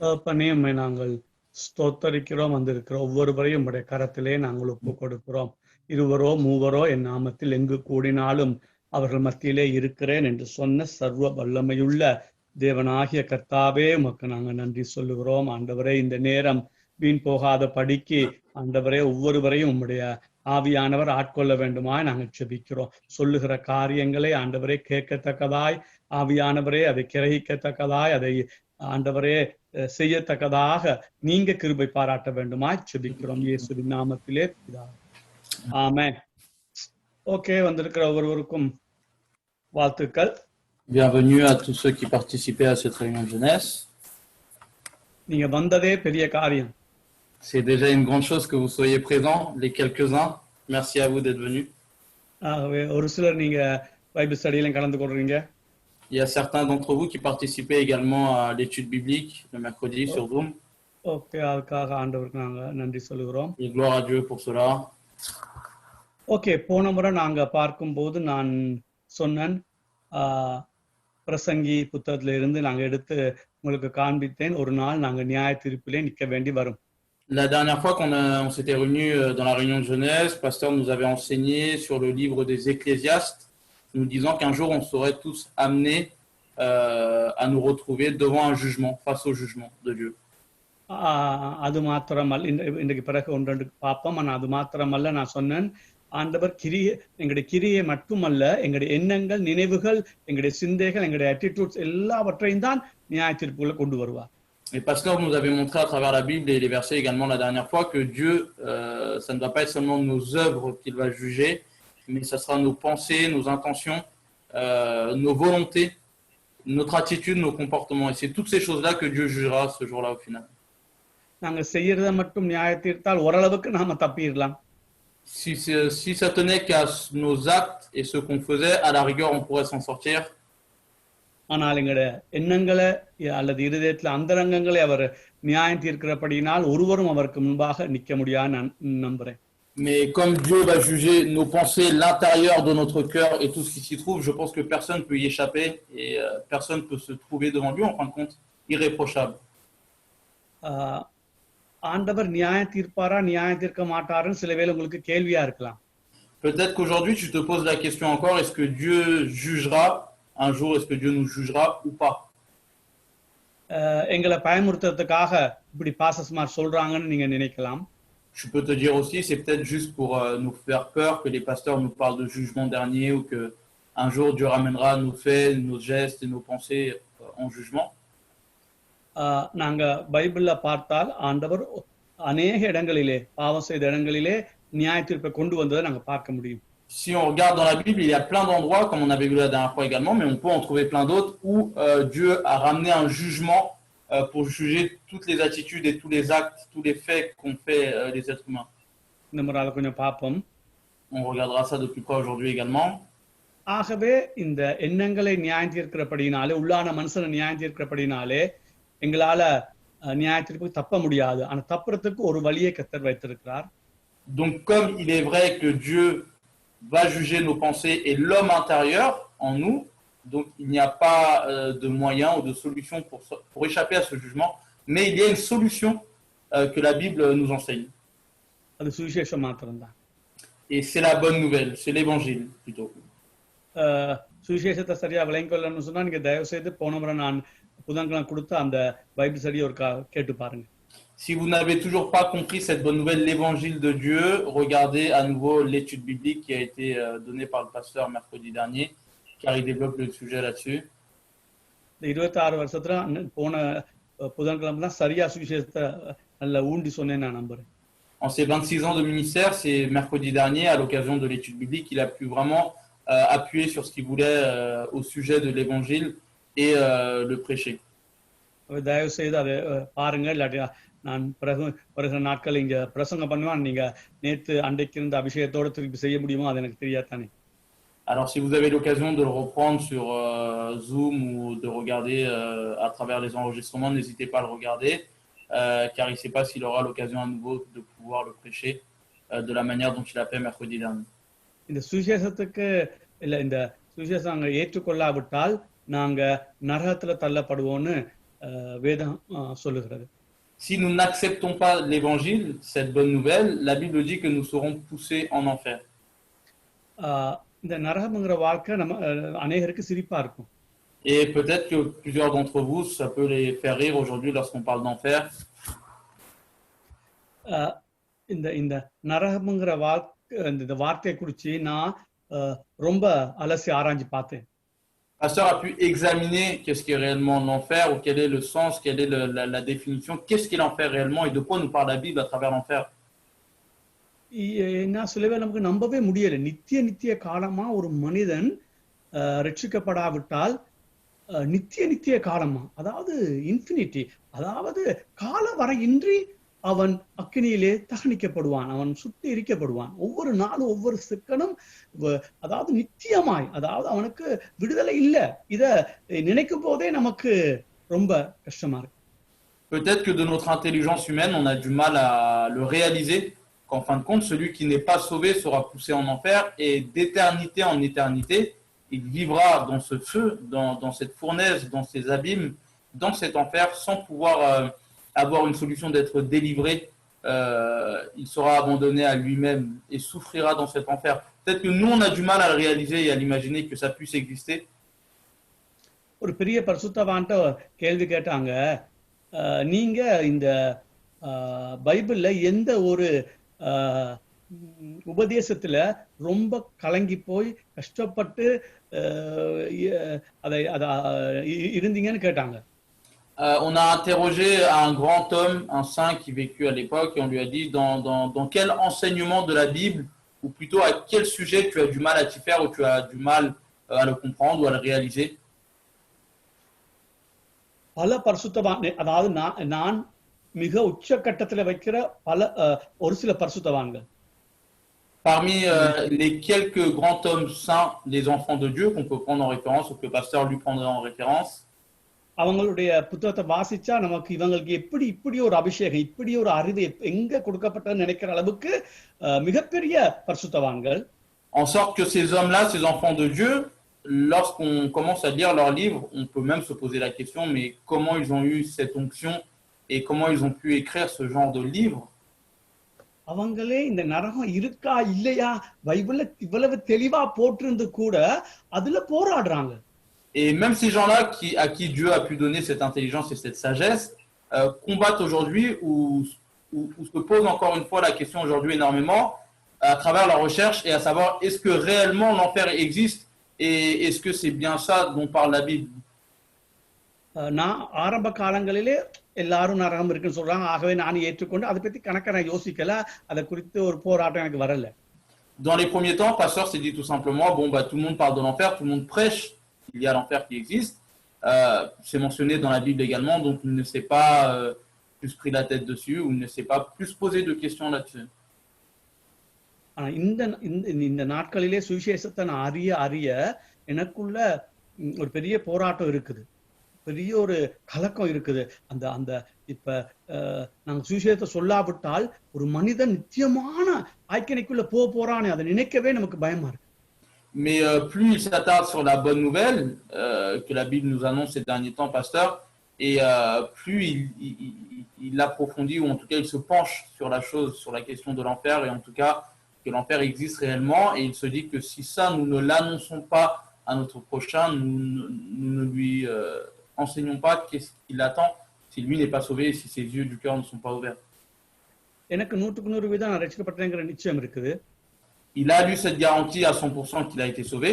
தகப்பனே, உம்மை நாங்கள் ஸ்தோத்தரிக்கிறோம். வந்திருக்கிற ஒவ்வொருவரையும் உம்முடைய கரத்திலே நாங்கள் ஒப்பு கொடுக்கிறோம். இருவரோ மூவரோ என் நாமத்தில் எங்கு கூடினாலும் அவர்கள் மத்தியிலே இருக்கிறேன் என்று சொன்ன சர்வ வல்லமையுள்ள தேவனாகிய கர்த்தாவே, உமக்கு நாங்கள் நன்றி சொல்லுகிறோம். ஆண்டவரே, இந்த நேரம் வீண் போகாத படிக்கு ஆண்டவரே ஒவ்வொருவரையும் உம்முடைய ஆவியானவர் ஆட்கொள்ள வேண்டுமாய் நாங்கள் செபிக்கிறோம். சொல்லுகிற காரியங்களை ஆண்டவரே கேட்கத்தக்கதாய், ஆவியானவரே அதை கிரகிக்கத்தக்கதாய், அதை ஆண்டவரே செய்யத்தக்கதாக நீங்க கிருபை பாராட்ட வேண்டுமாய் செபிக்கிறோம் இயேசுவின் நாமத்திலே பிதாவே. ஆமென். ஓகே, வந்திருக்கிற ஒவ்வொருவருக்கும் வாழ்த்துக்கள். Bienvenue à tous ceux qui participaient à cette réunion de jeunesse. நீங்க வந்ததே பெரிய காரியம். C'est déjà une grande chose que vous soyez présents, les quelques-uns. Merci à vous d'être venus. ஆகவே ஒரு சிலர் நீங்க பைபிள் ஸ்டடியிலும் கலந்து கொள்றீங்க. Il y a certains d'entre vous qui participaient également à l'étude biblique le mercredi sur Zoom. Okay, அதுக்காக ஆண்டவருக்கு நாங்க நன்றி சொல்லுகிறோம். Et gloire à Dieu pour cela. Okay, போன முறை நாங்க பார்க்கும்போது நான் சொன்னேன், பிரசங்கி புத்தகத்துல இருந்து நாங்க எடுத்து உங்களுக்கு காண்பித்தேன், ஒரு நாள் நாங்க நியாய தீர்ப்பிலே நிற்க வேண்டி வரும். La dernière fois qu'on s'était réunis dans la réunion de jeunesse, le pasteur nous avait enseigné sur le livre des Ecclésiastes, nous disant qu'un jour on serait tous amenés à nous retrouver devant un jugement, face au jugement de Dieu. அது மாத்திரமல்ல, இன்றைக்கு பிறகு ஒன்று பார்ப்போம். ஆனால் அது மாத்திரமல்ல, நான் சொன்னேன், ஆண்டவர் எங்களுடைய கிரியை மட்டுமல்ல, எங்களுடைய எண்ணங்கள், நினைவுகள், எங்களுடைய சிந்தைகள், எங்களுடைய ஆட்டிடியூட்ஸ் எல்லாவற்றையும் தான் நியாய தீர்ப்புகளை கொண்டு வருவார். Et pasteur nous avait montré à travers la Bible et les versets également la dernière fois que Dieu, ça ne va pas être seulement nos œuvres qu'il va juger, mais ça sera nos pensées, nos intentions, nos volontés, notre attitude, nos comportements. Et c'est toutes ces choses-là que Dieu jugera ce jour-là au final. நாங்கள் செய்யறத மட்டும் நியாய தீர்த்தால் ஓரளவுக்கு நாம தப்பிடலாம். Si ça tenait qu'à nos actes et ce qu'on faisait, à la rigueur, on pourrait s'en sortir. ஆனால் எங்களுடைய எண்ணங்களை அல்லது இருதயத்தில் அந்தரங்கங்களை அவர் நியாயம் தீர்க்கிறபடியினால் ஒருவரும் அவருக்கு முன்பாக நிற்க முடியாது நான் நம்புறேன். Mais comme Dieu va juger nos pensées, l'intérieur de notre cœur et tout ce qui s'y trouve, je pense que personne ne peut y échapper et personne ne peut se trouver devant Dieu, en fin de compte, irréprochable. ஆண்டவர் நியாயம் தீர்ப்பாரா நியாயம் தீர்க்க மாட்டாருன்னு சில வேளை உங்களுக்கு கேள்வியா இருக்கலாம். Peut-être qu'aujourd'hui tu te poses la question encore, est-ce que Dieu jugera un jour, est-ce que Dieu nous jugera ou pas? எங்களை பயமுறுத்துறதுக்காக இப்படி பாசஸ்மார் சொல்றாங்கன்னு நீங்க நினைக்கலாம். Je peux te dire aussi, c'est peut-être juste pour nous faire peur que les pasteurs nous parlent de jugement dernier ou que un jour Dieu ramènera nos faits, nos gestes et nos pensées en jugement. நாங்க பைபிள்ல பார்த்தால் ஆண்டவர் அநேக இடங்களிலே பாவம் செய்த இடங்களிலே நியாய தீர்ப்பை கொண்டு வந்ததை நாங்க பார்க்க முடியும். Si on regarde dans la Bible, il y a plein d'endroits, comme on avait vu la dernière fois également, mais on peut en trouver plein d'autres, où Dieu a ramené un jugement pour juger toutes les attitudes et tous les actes, tous les faits qu'ont fait les êtres humains. இந்த முறை அதை கொஞ்சம் பார்ப்போம். On regardera ça de plus près aujourd'hui également. ஆகவே இந்த எண்ணங்களை நியாயம் தீர்க்கிறபடினாலே, உள்ளான மனுஷனை நியாயம் தீர்க்கிறபடினாலே எங்களால நியாய தீர்ப்புக்கு தப்ப முடியாது. ஆனா தப்புறதுக்கு ஒரு வழியை கர்த்தர் வைத்திருக்கிறார். Donc comme il est vrai que Dieu va juger nos pensées et l'homme intérieur en nous, donc il n'y a pas de moyen ou de solution pour échapper à ce jugement, mais il y a une solution que la Bible nous enseigne. அது சுவிசேஷம் மாத்திரம்தான். Et c'est la bonne nouvelle, c'est l'évangile plutôt. சுவிசேஷத்தை சரியா விளங்கிக்கொள்ளணும்னு சொன்னா நீங்க தயவு செய்து போன முறை நான் புதன்கிழமை கொடுத்த அந்த பைபிள் ஸ்டடி ஒரு கேட்டு பாருங்க. Si vous n'avez toujours pas compris cette bonne nouvelle, l'évangile de Dieu, regardez à nouveau l'étude biblique qui a été donnée par le pasteur mercredi dernier, car il développe le sujet là-dessus. இந்த 26 வருஷத்துல போன புதன்கிழமை தான் சரியா சுவிசேஷத்தை நல்ல ஊண்டி சொன்னேன்னு நான் நம்புறேன். En ces 26 ans de ministère, c'est mercredi dernier, à l'occasion de l'étude biblique, il a pu vraiment appuyer sur ce qu'il voulait au sujet de l'évangile et le prêcher. தயவு செய்து அதை பாருங்க, இல்லாட்டியா நான் பிறகு நாட்கள் இங்க பிரசங்கம் பண்ணுவேன். நீங்க நேற்று அன்றைக்கு இருந்த அபிஷேகத்தோட திருப்பி செய்ய முடியுமோ அது எனக்கு தெரியாதானே. Alors si vous avez l'occasion de le reprendre sur Zoom ou de regarder à travers les enregistrements, n'hésitez pas à le regarder, car il ne sait pas s'il aura l'occasion à nouveau de pouvoir le prêcher de la manière dont il a fait mercredi dernier. இந்த சுவிசேஷத்துக்கு இல்ல, இந்த சுவிசேஷம் ஏற்றுக்கொள்ளாவிட்டால் நாங்க நரகத்துல தள்ளப்படுவோம்னு வேதம் சொல்லுகிறது. Si nous n'acceptons pas l'évangile, cette bonne nouvelle, la Bible dit que nous serons poussés en enfer. இந்த நரகம்ங்கிற வாழ்க்கை நம்ம அநேகருக்கு சிரிப்பா இருக்கும். Et peut-être que plusieurs d'entre vous, ça peut les faire rire aujourd'hui lorsqu'on parle d'enfer. இந்த இந்த நரகம்ங்கிற இந்த வார்த்தையை குறித்து நான் ரொம்ப அலசி ஆராய்ஞ்சு பார்த்தேன். Pasteur a pu examiner qu'est-ce qui est réellement l'enfer, ou quel est le sens, quelle est la définition, qu'est-ce qu'est l'enfer réellement et de quoi nous parle la Bible à travers l'enfer. நான் சொல்லவே நமக்கு நம்பவே முடியல. நித்திய காலமா ஒரு மனிதன் ரட்சிக்கப்படாவிட்டால் நித்திய காலமா, அதாவது இன்ஃபினிட்டி, அதாவது கால வரையின்றி அவன் அக்கினியிலே தகனிக்கப்படுவான், அவன் சுத்தி எரிக்கப்படுவான். ஒவ்வொரு நாளும் ஒவ்வொரு செகண்டும் அதாவது நித்தியமாய், அதாவது அவனுக்கு விடுதலை இல்லை. இத நினைக்கும் போதே நமக்கு ரொம்ப கஷ்டமா இருக்கு. Peut-être que de notre intelligence humaine, on a du mal à le réaliser, qu'en fin de compte, celui qui n'est pas sauvé sera poussé en enfer et d'éternité en éternité, il vivra dans ce feu, dans cette fournaise, dans ces abîmes, dans cet enfer, sans pouvoir avoir une solution d'être délivré. Il sera abandonné à lui-même et souffrira dans cet enfer. Peut-être que nous, on a du mal à le réaliser et à l'imaginer que ça puisse exister. ஒரு பெரிய பரிசுத்தவான்ட்ட கேள்வி கேட்டாங்க, நீங்க இந்த பைபிள்ல எந்த ஒரு உபதேசத்துல ரொம்ப கலங்கி போய் கஷ்டப்பட்டு அதை இருந்தீங்கன்னு கேட்டாங்க. On a interrogé un grand homme, un saint qui vécut à l'époque, et on lui a dit dans quel enseignement de la Bible, ou plutôt à quel sujet tu as du mal à t'y faire, ou tu as du mal à le comprendre ou à le réaliser. பல பரிசுத்தவான், அதாவது நான் மிக உச்சகட்டத்தில் வைக்கிற ஒரு சில பரிசுத்தவான்கள். Parmi les quelques grands hommes saints, les enfants de Dieu qu'on peut prendre en référence, ou que le pasteur lui prendrait en référence, அவங்களுடைய புத்தகத்தை வாசிச்சா நமக்கு இவங்களுக்கு இப்படி ஒரு அபிஷேகம், இப்படி ஒரு அறிவு எங்க கொடுக்கப்பட்டன்னு நினைக்கிற அளவுக்கு மிகப்பெரிய பரிசுத்தவான்கள். En sorte que ces hommes-là, ces enfants de Dieu, lorsqu'on commence à lire leurs livres, on peut même se poser la question, mais comment ils ont eu cette onction et comment ils ont pu écrire ce genre de livre? அவங்களே இந்த நரகம் இருக்கா இல்லையா பைபிள்ல இவ்வளவு தெளிவா போட்டிருந்து கூட அதுல போராடுறாங்க. Et même ces gens-là à qui Dieu a pu donner cette intelligence et cette sagesse combattent aujourd'hui ou se posent encore une fois la question aujourd'hui énormément à travers la recherche et à savoir est-ce que réellement l'enfer existe et est-ce que c'est bien ça dont parle la Bible. நான் ஆரம்ப காலங்களிலே எல்லாரும் நரகம் இருக்குன்னு சொல்றாங்க, ஆகவே நான் ஏற்றுக்கொண்டு அதை பத்தி கணக்க நான் யோசிக்கல, அதை குறித்து ஒரு போராட்டம் எனக்கு வரல. Dans les premiers temps, pasteur s'est dit tout simplement bon bah tout le monde parle de l'enfer, tout le monde prêche qu'il y a l'enfer qui existe. C'est mentionné dans la Bible également, donc il ne s'est pas plus pris la tête dessus ou il ne s'est pas plus posé de questions là-dessus. இந்த நாட்களிலே சுவிசேஷத்தை நான் அறிய எனக்குள்ள ஒரு பெரிய போராட்டம் இருக்குது, பெரிய ஒரு கலக்கம் இருக்குது. அந்த இப்ப நாங்க சுவிசேஷத்தை சொல்லாவிட்டால் ஒரு மனிதன் நித்தியமான ஆய்க்கணைக்குள்ள போறானே, அதை நினைக்கவே நமக்கு பயமா இருக்கு. Mais plus il s'attarde sur la bonne nouvelle que la Bible nous annonce ces derniers temps, pasteur, et plus il approfondit, ou en tout cas il se penche sur la chose, sur la question de l'enfer, et en tout cas que l'enfer existe réellement, et il se dit que si ça, nous ne l'annonçons pas à notre prochain, nous ne lui enseignons pas qu'est-ce qu'il attend si lui n'est pas sauvé et si ses yeux du cœur ne sont pas ouverts. எனக்கு 100% நான் ரட்சிக்கப்பட்டேங்கிற நிச்சயம் இருக்குது. Il a lu cette garantie à 100% qu'il a été sauvé.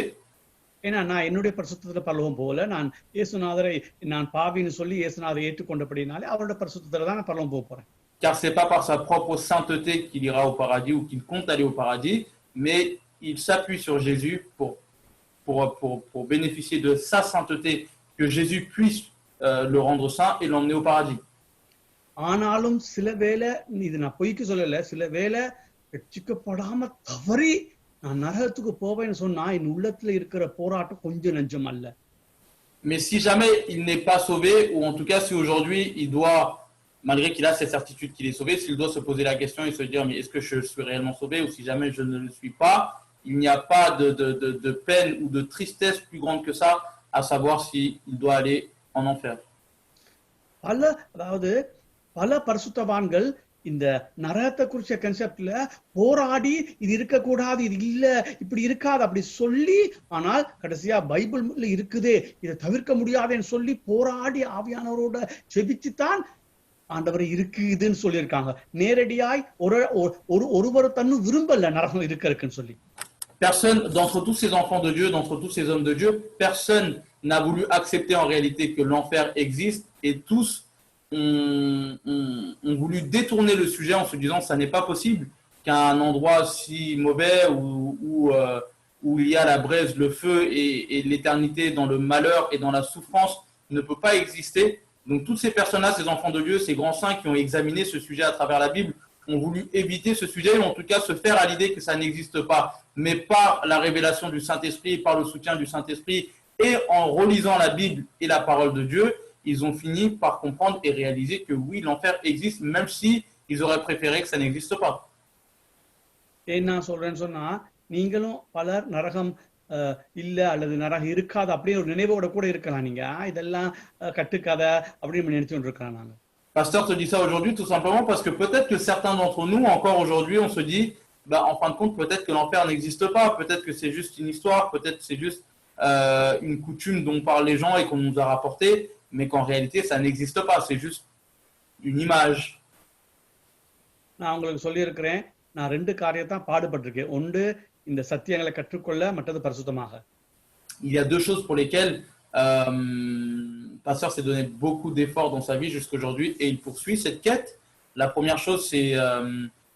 ஏன்னா நான் என்னுடைய பரிசுத்தத்துல பரலோகம் போகல, நான் இயேசுநாதரை நான் பாவின்னு சொல்லி இயேசுநாதரை ஏற்றுக்கொண்டபடினாலே அவரோட பரிசுத்தத்துல தான் நான் பரலோகம் போக போறேன். Car c'est pas par sa propre sainteté qu'il ira au paradis ou qu'il compte aller au paradis, mais il s'appuie sur Jésus pour bénéficier de sa sainteté, que Jésus puisse le rendre saint et l'emmener au paradis. ஆனாலும் சில வேளை இது நான் பொய்க்கு சொல்லல, சில வேளை ரட்சிக்கப்படாம தவறி நான் நரகத்துக்கு போவேன்னு சொன்னா என் உள்ளத்துல இருக்கிற போராட்டம் கொஞ்சம் நெஞ்சம் அல்ல. Mais si jamais il n'est pas sauvé, ou en tout cas si aujourd'hui il doit, malgré qu'il a cette certitude qu'il est sauvé, s'il doit se poser la question et se dire mais est-ce que je suis réellement sauvé, ou si jamais je ne le suis pas, il n'y a pas de peine ou de tristesse plus grande que ça à savoir s'il doit aller en enfer. பல அதாவது பல பரிசுத்தவான்கள் இந்த நரகத்தை குறிச்ச கன்செப்ட்ல போராடி இது இருக்கக்கூடாது, இது இல்ல, இப்படி இருக்காது அப்படி சொல்லி, ஆனால் கடைசியா பைபிள்ல இருக்குதே, இதை தவிர்க்க முடியாதுன்னு சொல்லி போராடி ஆவியானவரோட செபிச்சுத்தான் ஆண்டவர் இருக்குதுன்னு சொல்லியிருக்காங்க. நேரடியாய் ஒருவர் தன்னும் விரும்பல நரகம் இருக்குன்னு சொல்லி. Personne, d'entre tous ces enfants de Dieu, d'entre tous ces hommes de Dieu, personne n'a voulu accepter en réalité que l'enfer existe, et tous ont voulu détourner le sujet en se disant ça n'est pas possible qu'un endroit si mauvais où il y a la braise, le feu et l'éternité dans le malheur et dans la souffrance ne peut pas exister. Donc toutes ces personnes-là, ces enfants de Dieu, ces grands saints qui ont examiné ce sujet à travers la Bible, ont voulu éviter ce sujet, ou en tout cas se faire à l'idée que ça n'existe pas. Mais par la révélation du Saint-Esprit, par le soutien du Saint-Esprit, et en relisant la Bible et la parole de Dieu, ils ont fini par comprendre et réaliser que oui, l'enfer existe, même si ils auraient préféré que ça n'existe pas. என்ன சொல்றேன்னு சொன்னா, நீங்களும் பலர் நரகம் இல்ல அல்லது நரகம் இருக்காது அப்படின்னு ஒரு நினைவோட கூட இருக்கலாம். நீங்க இதெல்லாம் கட்டுக்கதை அப்படின்னு நினைச்சுட்டு இருக்கலாம். நாங்க Pasteur te dit ça aujourd'hui tout simplement parce que peut-être que certains d'entre nous, encore aujourd'hui, on se dit, bah, en fin de compte, peut-être que l'enfer n'existe pas, peut-être que c'est juste une histoire, peut-être que c'est juste une coutume dont parlent les gens et qu'on nous a rapporté, mais qu'en réalité, ça n'existe pas, c'est juste une image. நான் உங்களுக்கு சொல்லியிருக்கிறேன், நான் 2 காரியத்தான் பாடுபட்டிருக்கேன். ஒன்று இந்த சத்தியங்களை கற்றுக்கொள்ள, மற்றது பரிசுத்தமாக. Il y a 2 choses pour lesquelles Pasteur s'est donné beaucoup d'efforts dans sa vie jusqu'aujourd'hui et il poursuit cette quête. La première chose, c'est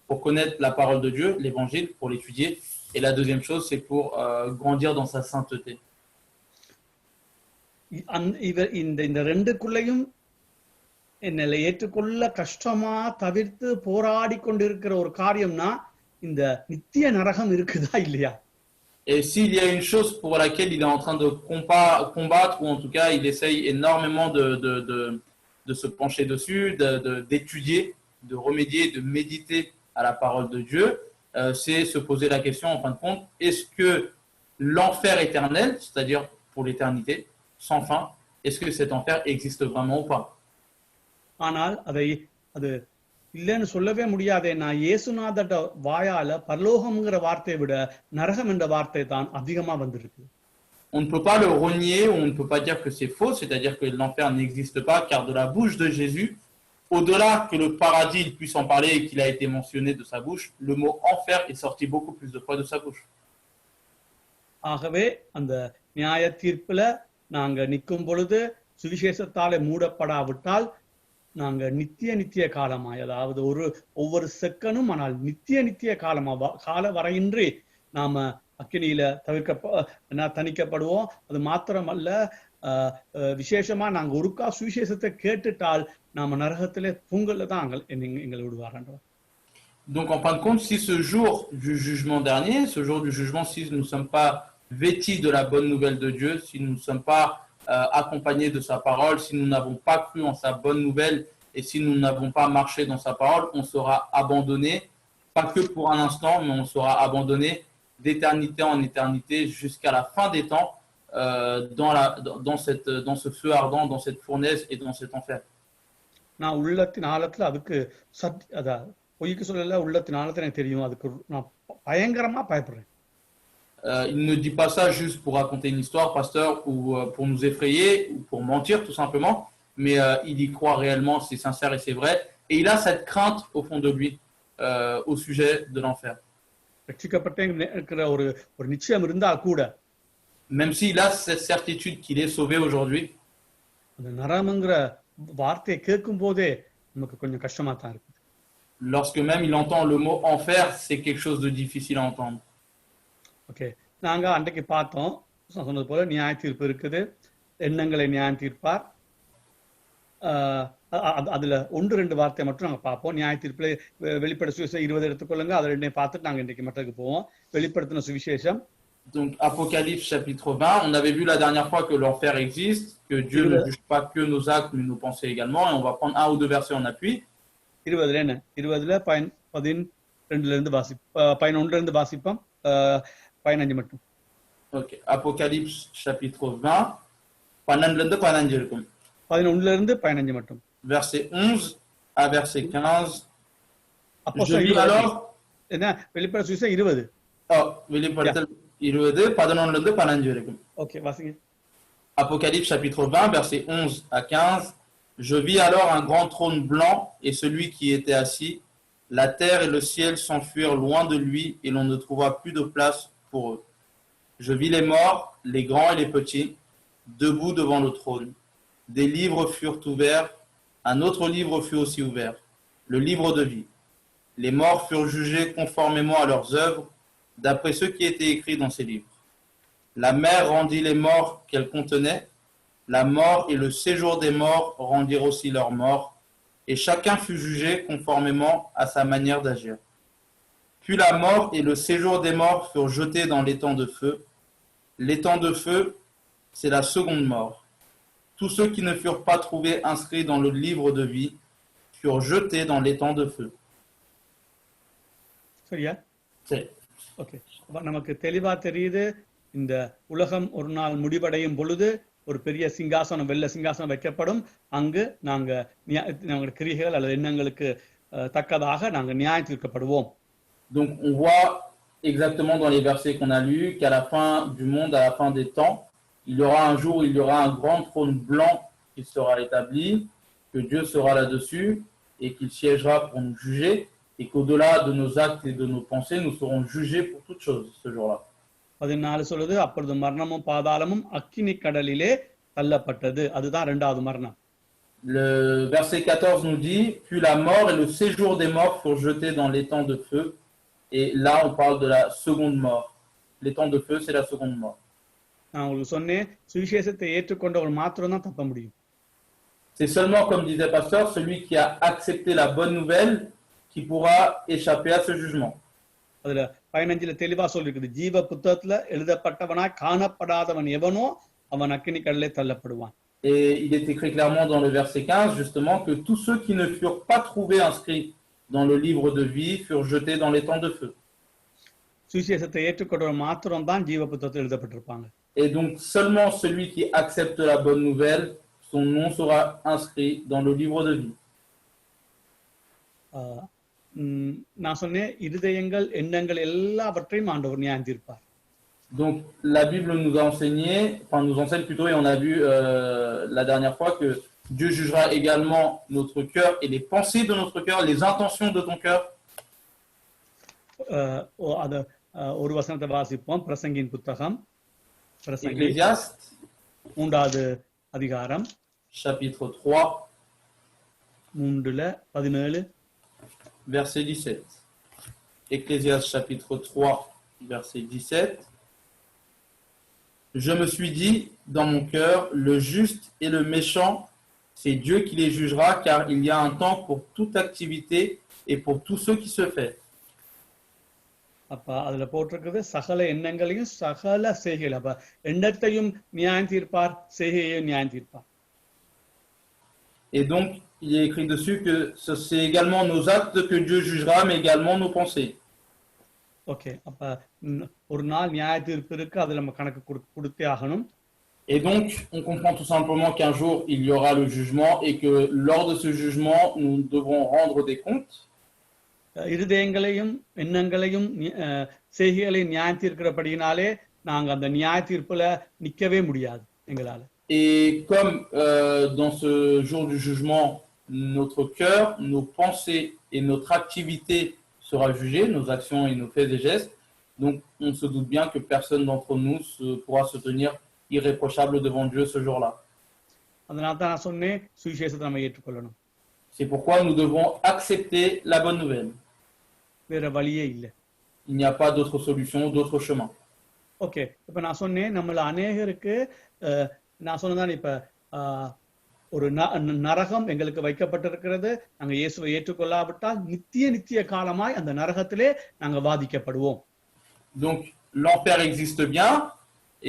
pour connaître la parole de Dieu, l'évangile, pour l'étudier. Et la deuxième chose, c'est pour grandir dans sa sainteté. இந்த ரெண்டுக்குள்ளேயும் என்னை ஏற்றுக்கொள்ள கஷ்டமா தவிர்த்து போராடி கொண்டிருக்கிற ஒரு காரியம்னா இந்த நித்திய நரகம் இருக்குதா இல்லையா? Et s'il y a une chose pour laquelle il est en train de combattre, ou en tout cas il essaye énormément de se pencher dessus, d'étudier, de remédier, de méditer à la parole de Dieu, c'est se poser la question en fin de compte, est-ce que l'enfer éternel, c'est-à-dire pour l'éternité, sans fin, est-ce que cet enfer existe vraiment ou pas? ஆனால் அது இல்லைன்னு சொல்லவே முடியாதே. நான் இயேசுநாதட்ட வாயால பரலோகம்ங்கிற வார்த்தையை விட நரகம் என்ற வார்த்தை தான் அதிகமா வந்திருக்கு. On ne peut pas le renier, on ne peut pas dire que c'est faux, c'est-à-dire que l'enfer n'existe pas, car de la bouche de Jésus, au-delà que le paradis il puisse en parler et qu'il a été mentionné de sa bouche, le mot enfer est sorti beaucoup plus de fois de sa bouche. ஆகவே அந்த நியாய தீர்ப்புல நாங்க நிற்கும் பொழுது சுவிசேஷத்தாலே மூடப்படாவிட்டால் நாங்க நித்திய காலமாய், அதாவது ஒவ்வொரு செகண்டும், ஆனால் நித்திய கால வரையின்றி நாம அக்கினியில தணிக்கப்படுவோம். அது மாத்திரமல்ல, விசேஷமா நாங்க ஒருக்கா சுவிசேஷத்தை கேட்டுட்டால் நாம நரகத்திலே தூங்கல தான் எங்களை விடுவார். Donc en fin de compte, si ce jour du jugement dernier, ce jour du jugement, si nous ne sommes pas vêtis de la bonne nouvelle de Dieu, si nous ne sommes pas accompagnés de sa parole, si nous n'avons pas cru en sa bonne nouvelle et si nous n'avons pas marché dans sa parole, on sera abandonné, pas que pour un instant, mais on sera abandonné d'éternité en éternité jusqu'à la fin des temps dans ce feu ardent, dans cette fournaise et dans cet enfer. நான் உள்ளத்தின் ஆழத்துல அதுக்கு பொய்க்கு சொல்லல, உள்ளத்தின் ஆழத்துல எனக்கு தெரியும், அதுக்கு நான் பயங்கரமா பயப்படுறேன். Il ne dit pas ça juste pour raconter une histoire, pasteur, ou pour nous effrayer, ou pour mentir tout simplement, mais il y croit réellement, c'est sincère et c'est vrai, et il a cette crainte au fond de lui au sujet de l'enfer. Même s'il a cette certitude qu'il est sauvé aujourd'hui, lorsque même il entend le mot enfer, c'est quelque chose de difficile à entendre. Okay, நாங்க அன்றைக்கு பார்த்தோம், சொன்னது போல நியாய தீர்ப்பு இருக்குது, எண்ணங்களை நியாயம் தீர்ப்பார். அதுல 1-2 வார்த்தை மட்டும் நாங்க பார்ப்போம். நியாய தீர்ப்புல வெளிப்பட சுவிசேஷம் 20 எடுத்துக்கொள்ளுங்க, அதை 2 பார்த்துட்டு நாங்க இன்றைக்கு மற்றதுக்கு போவோம். வெளிப்படுத்தின சுவிசேஷம். Donc Apocalypse chapitre 20, on avait vu la dernière fois que l'enfer existe, que Dieu ne juge pas que nos actes mais nos pensées également, et on va prendre 1 ou 2 versets en appui. 20ல என்ன? 20ல 12ல இருந்து 11ல இருந்து வாசிப்போம், 15 மட்டும். Okay, Apocalypse chapitre 20, 12ல இருந்து 15 இருக்கும். 11ல இருந்து 15 மட்டும். verset 11 à verset 15. அப்போ Je lis alors, என்ன வெளிப்படுத்த சுவிசேஷம் 20. வெளிப்படுத்தல் 20, 11 15 வரைக்கும். ஓகே வாசிங்க. Apocalypse chapitre 20, versets 11 à 15. Je vis alors un grand trône blanc et celui qui était assis. La terre et le ciel s'enfuirent loin de lui et l'on ne trouva plus de place pour eux. Je vis les morts, les grands et les petits, debout devant le trône. Des livres furent ouverts, un autre livre fut aussi ouvert, le livre de vie. Les morts furent jugés conformément à leurs œuvres, d'après ce qui était écrit dans ces livres. La mer rendit les morts qu'elle contenait, la mort et le séjour des morts rendirent aussi leurs morts, et chacun fut jugé conformément à sa manière d'agir. Puis la mort et le séjour des morts furent jetés dans l'étang de feu. L'étang de feu, c'est la seconde mort. Tous ceux qui ne furent pas trouvés inscrits dans le livre de vie furent jetés dans l'étang de feu. சரியா? C'est okay. அப்ப நமக்கு தெளிவா தெரியுது, இந்த உலகம் ஒரு நாள் முடிவடையும் பொழுது ஒரு பெரிய சிங்காசனம், வெள்ளை சிங்காசனம் வைக்கப்படும். அங்கு நம்முடைய கிரியைகள் அல்லது எண்ணங்களுக்கு தக்கதாக நாங்கள் நியாயம் தீர்க்கப்படுவோம். Donc on voit exactement dans les versets qu'on a lus qu'à la fin du monde, à la fin des temps, il y aura un jour où il y aura un grand trône blanc qui sera établi, que Dieu sera là-dessus et qu'il siégera pour nous juger, et qu'au-delà de nos actes et de nos pensées, nous serons jugés pour toutes choses ce jour-là. 14 சொல்லுது, அப்பொழுது மரணமும் பாதாளமும் அக்கினி கடலிலே தள்ளப்பட்டது. அதுதான் இரண்டாவது மரணம். Le verset 14 nous dit, puis la mort et le séjour des morts furent jetés dans l'étang de feu. Et là, on parle de la seconde mort. L'étang de feu, c'est la seconde mort. நான் உங்களுக்கு சொன்னேன், சுவிசேஷத்தை ஏற்றுக்கொண்டவர் மாத்திரம் தான் தப்ப முடியும். C'est seulement, comme disait Pasteur, celui qui a accepté la bonne nouvelle qui pourra échapper à ce jugement. அதுல 15 தெளிவா சொல்லிருக்குது, ஜீவ புத்தகத்துல எழுதப்பட்டவனாய் காணப்படாதவன் எவனோ அவன் அக்கினி கடலிலே தள்ளப்படுவான். Et il est écrit clairement dans le verset 15, justement, que tous ceux qui ne furent pas trouvés inscrits dans le livre de vie furent jetés dans l'étang de feu. சுவிசேஷத்தை ஏற்றுக்கொண்டவர் மாத்திரம் தான் ஜீவ புத்தகத்தில் எழுதப்பட்டிருப்பாங்க. Et donc seulement celui qui accepte la bonne nouvelle, son nom sera inscrit dans le livre de vie. நான் சொன்னேன், இருதயங்கள் எண்ணங்கள் எல்லாவற்றையும் ஆண்டவர் நியாயம் தீர்ப்பார். Donc la Bible nous a enseigné, enfin nous enseigne plutôt, et on a vu la dernière fois que Dieu jugera également notre cœur et les pensées de notre cœur, les intentions de ton cœur. அது ஒரு வசனத்தை வாசிப்போம். பிரசங்கின் புத்தகம், Ecclésiaste, 3வது அதிகாரம், chapitre 3, 3:17. verset 17. Ecclésiaste, chapitre 3, verset 17. Je me suis dit dans mon cœur, le juste et le méchant, c'est Dieu qui les jugera, car il y a un temps pour toute activité et pour tout ce qui se fait. அப்ப அதுல போட்டிருக்குது, சகல எண்ணங்களையும் சகல செய்கைகள். அப்ப எண்ணத்தையும் நியாயம் தீர்ப்பார், செய்கையையும் நியாயம் தீர்ப்பார். Et donc, il est écrit dessus que c'est également nos actes que Dieu jugera, mais également nos pensées. Okay. அப்ப ஒரு நாள் நியாய தீர்ப்பு இருக்கு, அதுல நம்ம கணக்கு கொடுத்தே ஆகணும். Et donc, on comprend tout simplement qu'un jour, il y aura le jugement et que lors de ce jugement, nous devrons rendre des comptes. இருதயங்களையும் எண்ணங்களையும் செய்கைகளையும் நியாயம் தீர்க்கிறபடியினாலே நாங்க அந்த நியாய தீர்ப்புல நிக்கவே முடியாது எங்களால. Et comme dans ce jour du jugement, notre cœur, nos pensées et notre activité sera jugée, nos actions et nos faits et gestes, donc on se doute bien que personne d'entre nous pourra se tenir irréprochable devant Dieu ce jour-là. அதனால தான் நான் சொன்னேன், சுவிசேஷத்தை நம்ம ஏற்றுக்கொள்ளணும். C'est pourquoi nous devons accepter la bonne nouvelle. வேற வழியே இல்லை. Il n'y a pas d'autre solution, d'autre chemin. Okay. இப்ப நான் சொன்னேன், நம்மள அநேகருக்கு நான் சொன்னதான், இப்ப ஒரு நரகம் எங்களுக்கு வைக்கப்பட்டிருக்கிறது. நாங்க இயேசுவை ஏற்றுக்கொள்ளாவிட்டால் நித்திய காலமாய் அந்த நரகத்திலே நாங்க வாதிக்கப்படுவோம். Donc l'enfer existe bien,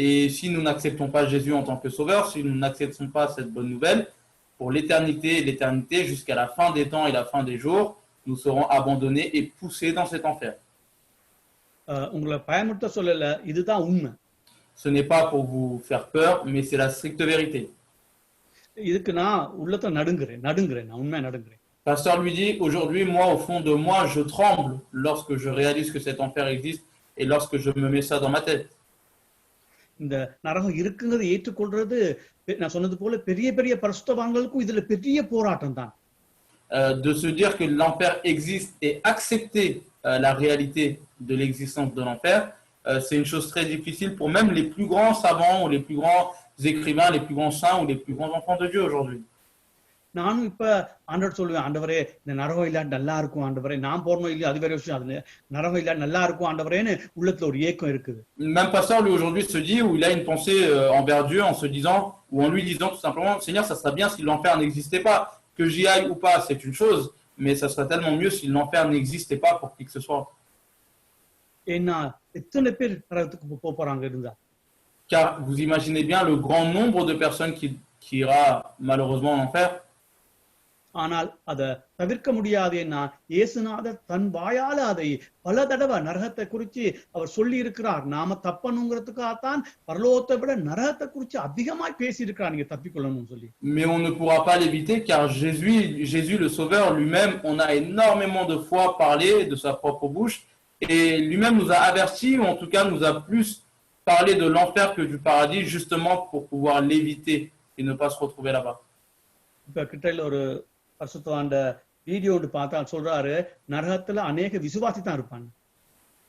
et si nous n'acceptons pas Jésus en tant que sauveur, si nous n'acceptons pas cette bonne nouvelle, pour l'éternité jusqu'à la fin des temps et la fin des jours, nous serons abandonnés et poussés dans cet enfer. உங்களை பயமுறுத்த சொல்லல, இதுதான் உண்மை. Ce n'est pas pour vous faire peur, mais c'est la stricte vérité. இதுக்கு நான் உள்ளத்தை நடுங்குறேன் நான் உண்மையா நடுங்குறேன். Pasteur lui dit, aujourd'hui, moi, au fond de moi, je tremble lorsque je réalise que cet enfer existe et lorsque je me mets ça dans ma tête. இந்த நரகம் இருக்குங்கிறத ஏற்றுக்கொள்றது நான் சொன்னது போல பெரிய பெரிய பரிசுத்தவான்களுக்கும் இதுல பெரிய போராட்டம் தான். De se dire que l'enfer existe et accepter la réalité de l'existence de l'enfer, c'est une chose très difficile pour même les plus grands savants ou les plus grands écrivains, les plus grands saints ou les plus grands enfants de Dieu aujourd'hui. நானும் இப்ப ஆண்டவர் சொல்லுவேன், ஆண்டவரே இந்த நரகம் இல்லாட்டி நல்லா இருக்கும் ஆண்டவரே, நான் போறணும் இல்லையா அது வேற விஷயம், அது நரகம் இல்லாட்டி நல்லா இருக்கும் ஆண்டவரேன்னு உள்ளத்துல ஒரு ஏக்கம் இருக்குது. Même pasteur lui aujourd'hui se dit, ou il a une pensée envers Dieu en se disant, ou en lui disant tout simplement, Seigneur, ça serait bien si l'enfer n'existait pas, que j'y aille ou pas, c'est une chose, mais ça serait tellement mieux si l'enfer n'existait pas pour qui que ce soit. ஏன்னா எத்தனை பேர் நரகத்துக்கு போறாங்க இருந்தா. Car vous imaginez bien le grand nombre de personnes qui ira malheureusement en enfer. ஆனால் அதை தவிர்க்க முடியாது. என்ன இயேசுநாதர் தன் வாயால அதை பல தடவை நரகத்தை குறித்து அவர் சொல்லி இருக்கிறார். நாம தப்பணுங்கிறதுக்காகத்தான் பரலோகத்தை விட நரகத்தை குறித்து அதிகமாய் பேசி இருக்கிறார், நீங்க தப்பிக்கொள்ளணும்னு சொல்லி. Mais on ne pourra pas l'éviter car Jésus le Sauveur lui-même, on a énormément de fois parlé de sa propre bouche et lui-même nous a avertis, ou en tout cas nous a plus parlé de l'enfer que du paradis, justement pour pouvoir l'éviter et ne pas se retrouver là-bas. இப்ப கிட்ட ஒரு பரிசுத்தவான்ட வீடியோ பார்த்தா சொல்றாரு, நரகத்துல அநேக விசுவாசி தான் இருப்பாங்க.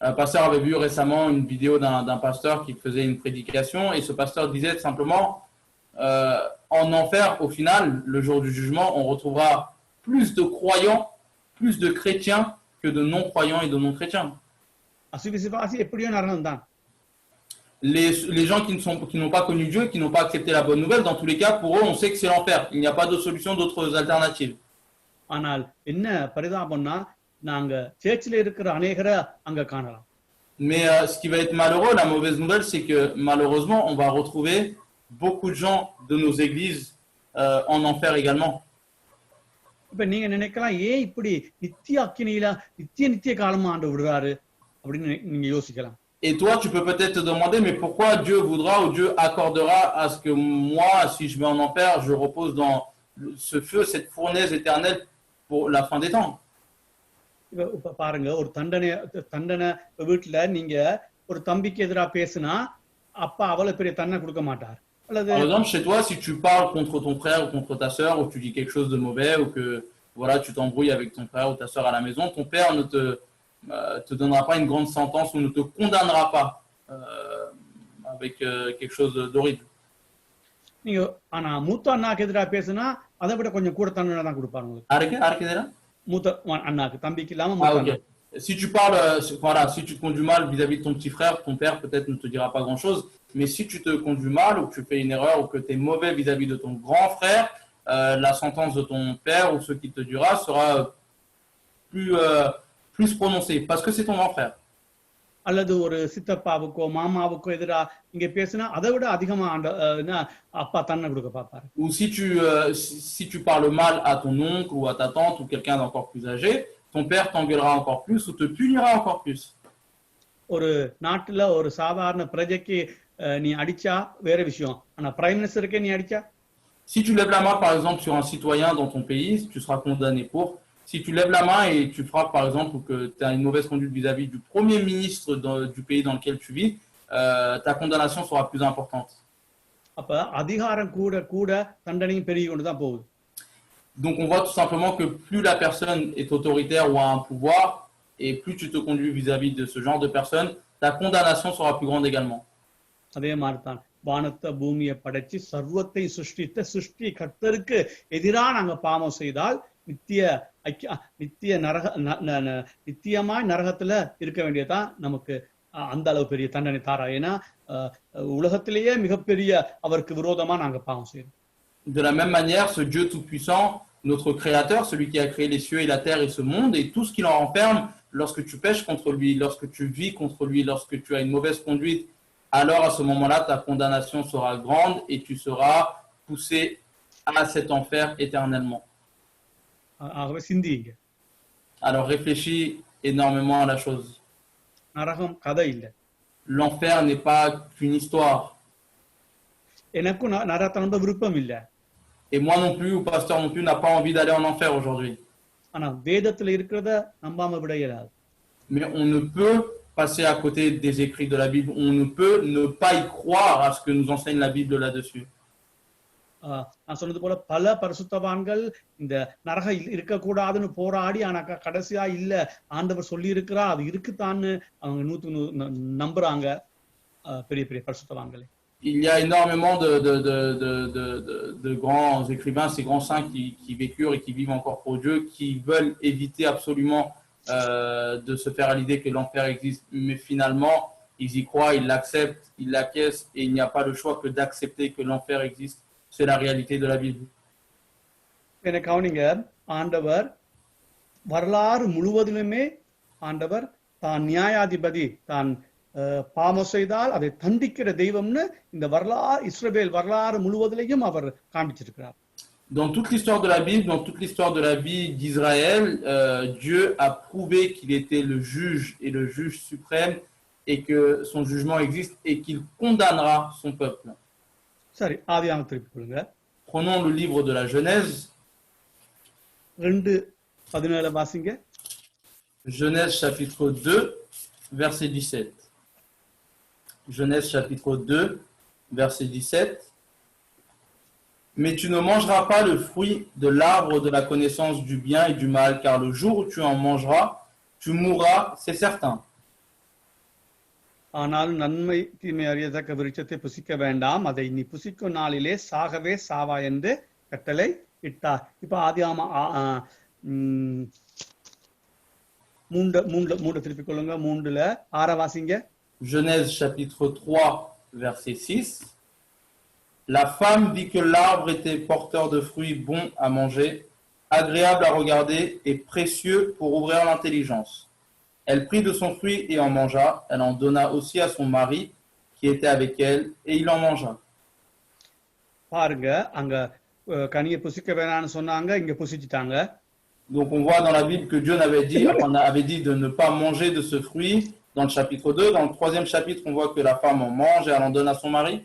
Un pasteur avait vu récemment une vidéo d'un pasteur qui faisait une prédication et ce pasteur disait simplement en enfer, au final, le jour du jugement, on retrouvera plus de croyants, plus de chrétiens que de non-croyants et de non-chrétiens. அசுவிசுவாசி எப்படியோ நரகம் தான். Les gens qui n'ont pas connu Dieu, qui n'ont pas accepté la bonne nouvelle, dans tous les cas, pour eux, on sait que c'est l'enfer. Il n'y a pas d'autre solution, d'autres alternatives. ஆனால் என்ன பரிதாபம்னா நாங்க சேர்ச்சில இருக்கிற அநேகரை அங்க காணலாம். Mais ce qui va être malheureux, la mauvaise nouvelle, c'est que malheureusement, on va retrouver beaucoup de gens de nos églises en enfer également. இப்ப நீங்க நினைக்கலாம், ஏன் இப்படி நித்திய அக்கினியில நித்திய காலமா ஆண்டு விடுறாரு அப்படின்னு நீங்க யோசிக்கலாம். Et toi, tu peux peut-être te demander, mais pourquoi Dieu voudra ou Dieu accordera à ce que moi, si je vais en enfer, je repose dans ce feu, cette fournaise éternelle pour la fin des temps. இப்ப பாருங்க, ஒரு தண்டனை வீட்டுல நீங்க ஒரு தம்பிக்கு எதிராக பேசினா அப்பா அவ்வளவு பெரிய தண்டனை கொடுக்க மாட்டார். Par exemple, chez toi, si tu parles contre ton frère ou contre ta sœur, ou tu dis quelque chose de mauvais, ou que voilà, tu t'embrouilles avec ton frère ou ta sœur à la maison, ton père ne te donnera pas une grande sentence ou ne te condamnera pas avec quelque chose d'horrible. நீங்க ஆனா மூத்த அண்ணாக்கு எதிராக பேசினா அதை விட கொஞ்சம் கூட தண்டனை தான் கொடுப்பாரு உங்களுக்கு. மூத்த அண்ணாக்கு, தம்பிக்கு இல்லாம மூத்த அண்ணா. Si tu parles, voilà, si tu te conduis mal vis-à-vis de ton petit frère, ton père peut-être ne te dira pas grand-chose, mais si tu te conduis mal ou que tu fais une erreur ou que tu es mauvais vis-à-vis de ton grand frère, la sentence de ton père ou ce qu'il te dira sera plus prononcée parce que c'est ton grand frère. அல்லது ஒரு சித்தப்பாவுக்கோ மாமாவுக்கோ எதிரா இங்க பேசினா அதை விட அதிகமா அப்பா தண்டனை கொடுக்க பார்ப்பாரு. Ou si tu parles mal à ton oncle ou à ta tante ou quelqu'un d'encore plus âgé, ton père t'engueulera encore plus ou te punira encore plus. ஒரு நாட்டுல ஒரு சாதாரண பிரஜைக்கு நீ அடிச்சா வேற விஷயம், ஆனா பிரைம் மினிஸ்டருக்கே நீ அடிச்சா. Si tu lèves la main par exemple sur un citoyen dans ton pays, tu seras condamné pour. Si tu lèves la main et tu frappes par exemple ou que tu as une mauvaise conduite vis-à-vis du premier ministre du pays dans lequel tu vis, ta condamnation sera plus importante. அப்ப அதிகாரம் கூட கூட தண்டனையும் பெருகி கொண்டு தான் போகுது. Donc on voit tout simplement que plus la personne est autoritaire ou a un pouvoir, et plus tu te conduis vis-à-vis de ce genre de personne, ta condamnation sera plus grande également. அதே மாதிரி தான் வானத்தை பூமியை படைச்சு சர்வத்தை சிருஷ்டி கர்த்தருக்கு எதிராக நாங்க பாவம் செய்தால் நித்தியமாய் நரகத்துல இருக்க வேண்டியதான் நமக்கு அந்த அளவு பெரிய தண்டனை தாரா. ஏன்னா உலகத்திலேயே மிகப்பெரிய அவருக்கு விரோதமா நாங்க பாவம் செய்யறோம். De la même manière, ce Dieu tout-puissant, notre Créateur, celui qui a créé les cieux et la terre et ce monde et tout ce qui l'en renferme, lorsque tu pèches contre lui, lorsque tu vis contre lui, lorsque tu as une mauvaise conduite, alors à ce moment-là, ta condamnation sera grande et tu seras poussé à cet enfer éternellement. Alors réfléchis énormément à la chose. L'enfer n'est pas qu'une histoire. Et moi non plus, ou pasteur non plus, n'a pas envie d'aller en enfer aujourd'hui. ஆனா வேதத்துல இருக்கிறத நம்பாம விட இயலாது. Mais on ne peut passer à côté des écrits de la Bible. On ne peut ne pas y croire à ce que nous enseigne la Bible là-dessus. நான் சொன்னது போல பல பரிசுத்தவான்கள் இந்த நரக இருக்கக்கூடாதுன்னு போராடி ஆனா கடைசியா இல்ல ஆண்டவர் சொல்லி இருக்கிறா அது இருக்குத்தான்னு அவங்க நம்புறாங்க பெரிய பெரிய பரிசுத்தவான்களே. Il y a énormément de grands écrivains, ces grands saints qui vécurent et qui vivent encore pour Dieu, qui veulent éviter absolument de se faire à l'idée que l'enfer existe. Mais finalement, ils y croient, ils l'acceptent, ils l'acquiescent et il n'y a pas le choix que d'accepter que l'enfer existe. C'est la réalité de la Bible. எனக்கு கவனிங்க, ஆண்டவர் வரலாறு முழுவதிலுமே ஆண்டவர் தான் நியாயாதிபதி, தான் பாவம் செய்தால் அதை தண்டிக்கிற தெய்வம்னு இந்த வரலாறு இஸ்ரவேல் வரலாறு முழுவதிலையும் அவர் காண்பிச்சிருக்கிறார். Dans toute l'histoire de la Bible, dans toute l'histoire de la vie d'Israël, Dieu a prouvé qu'il était le juge et le juge suprême et que son jugement existe et qu'il condamnera son peuple. சரி, ஆதியாகமம் திருப்பி கொடுங்க. Prenons le livre de la Genèse. 2:17 வாசிங்க. Genèse chapitre 2, verset 17. Genèse chapitre 2, verset 17. Mais tu ne mangeras pas le fruit de l'arbre de la connaissance du bien et du mal, car le jour où tu en mangeras, tu mourras, c'est certain. ஆனாலும் நன்மை தீமை அறியத்தக்க விருட்சத்தை புசிக்க வேண்டாம், அதை நீ புசிக்கும் நாளிலே சாகவே சாவா என்று கட்டளை இட்டார். இப்ப ஆதியாகமம் 3 திருப்பிக் கொள்ளுங்க. 3:6 வாசிங்க. Genèse chapitre 3, verset 6. La femme vit que l'arbre était porteur de fruits bons à manger, agréable à regarder et précieux pour ouvrir l'intelligence. Elle prit de son fruit et en mangea. Elle en donna aussi à son mari qui était avec elle et il en mangea. பாருங்க, அங்க கனியை புசிக்க வேணாம்னு சொன்னாங்க, இங்க புசிச்சிட்டாங்க. Donc on voit dans la Bible que Dieu avait dit de ne pas manger de ce fruit dans le chapitre 2. Dans le 3e chapitre, on voit que la femme en mange et elle en donne à son mari.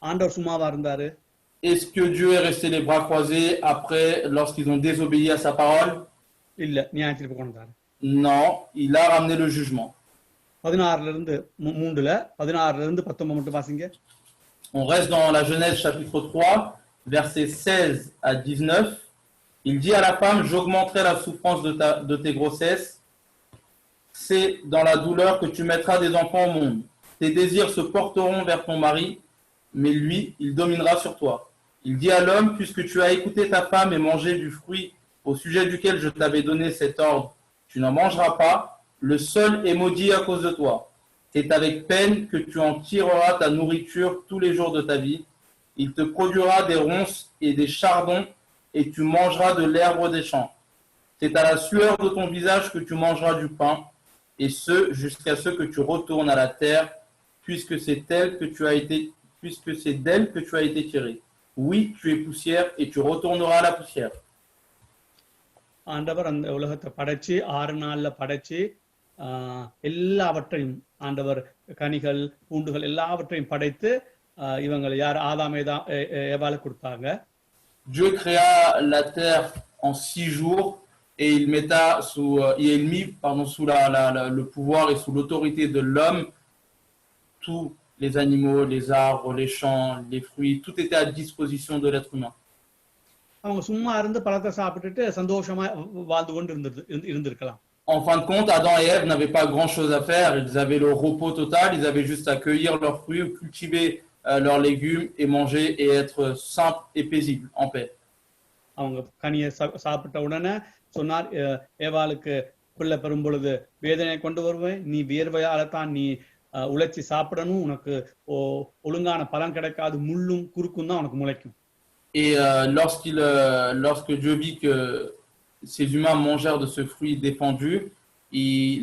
ஆண்டவர் சும்மாவா இருந்தாரு? Est-ce que Dieu est resté les bras croisés après lorsqu'ils ont désobéi à sa parole? இல்ல, நியாய தீர்ப்பு கொண்டு வந்தாரு. Non, il a ramené le jugement. 16 மட்டும் வாசிங்க. On reste dans la Genèse chapitre 3, versets 16 à 19. Il dit à la femme, j'augmenterai la souffrance de tes grossesses. C'est dans la douleur que tu mettras des enfants au monde. Tes désirs se porteront vers ton mari, mais lui, il dominera sur toi. Il dit à l'homme, puisque tu as écouté ta femme et mangé du fruit au sujet duquel je t'avais donné cet ordre, tu n'en mangeras pas, le sol est maudit à cause de toi. C'est avec peine que tu en tireras ta nourriture tous les jours de ta vie. Il te produira des ronces et des chardons, et tu mangeras de l'herbe des champs. C'est à la sueur de ton visage que tu mangeras du pain, et ce, jusqu'à ce que tu retournes à la terre, puisque c'est d'elle que tu as été tiré. Oui, tu es poussière, et tu retourneras à la poussière. ஆண்டவர் அந்த உலகத்தை படைச்சு 6 நாள்ல படைச்சு எல்லாவற்றையும் ஆண்டவர் கனிகள் பூண்டுகள் எல்லாவற்றையும் படைத்து இவங்களை யார் ஆதாம் ஏவாளுக்கு கொடுத்தாங்க. Dieu créa la terre en 6 jours et il mit sous le pouvoir et sous l'autorité de l'homme tous les animaux, les arbres, les champs, les fruits, tout était à disposition de l'être humain. அவங்க சும்மா இருந்து பழத்தை சாப்பிட்டுட்டு சந்தோஷமா வாழ்ந்து கொண்டு இருந்திருக்கலாம். En fin de compte, Adam et Ève n'avaient pas grand-chose à faire. Ils avaient le repos total. Ils avaient juste à cueillir leurs fruits, cultiver leurs légumes et manger et être simples et paisibles, en paix. அவங்க கனியை சாப்பிட்ட உடனே சொன்னார், ஏவாளுக்கு பிள்ளை பெறும் பொழுது வேதனை கொண்டு வருவேன், நீ வியர்வையால தான் நீ உழைச்சி சாப்பிடணும், உனக்கு ஒழுங்கான பலன் கிடைக்காது, முள்ளும் குறுக்கும் தான் உனக்கு முளைக்கும். Et lorsque Dieu vit que ces humains mangèrent de ce fruit défendu,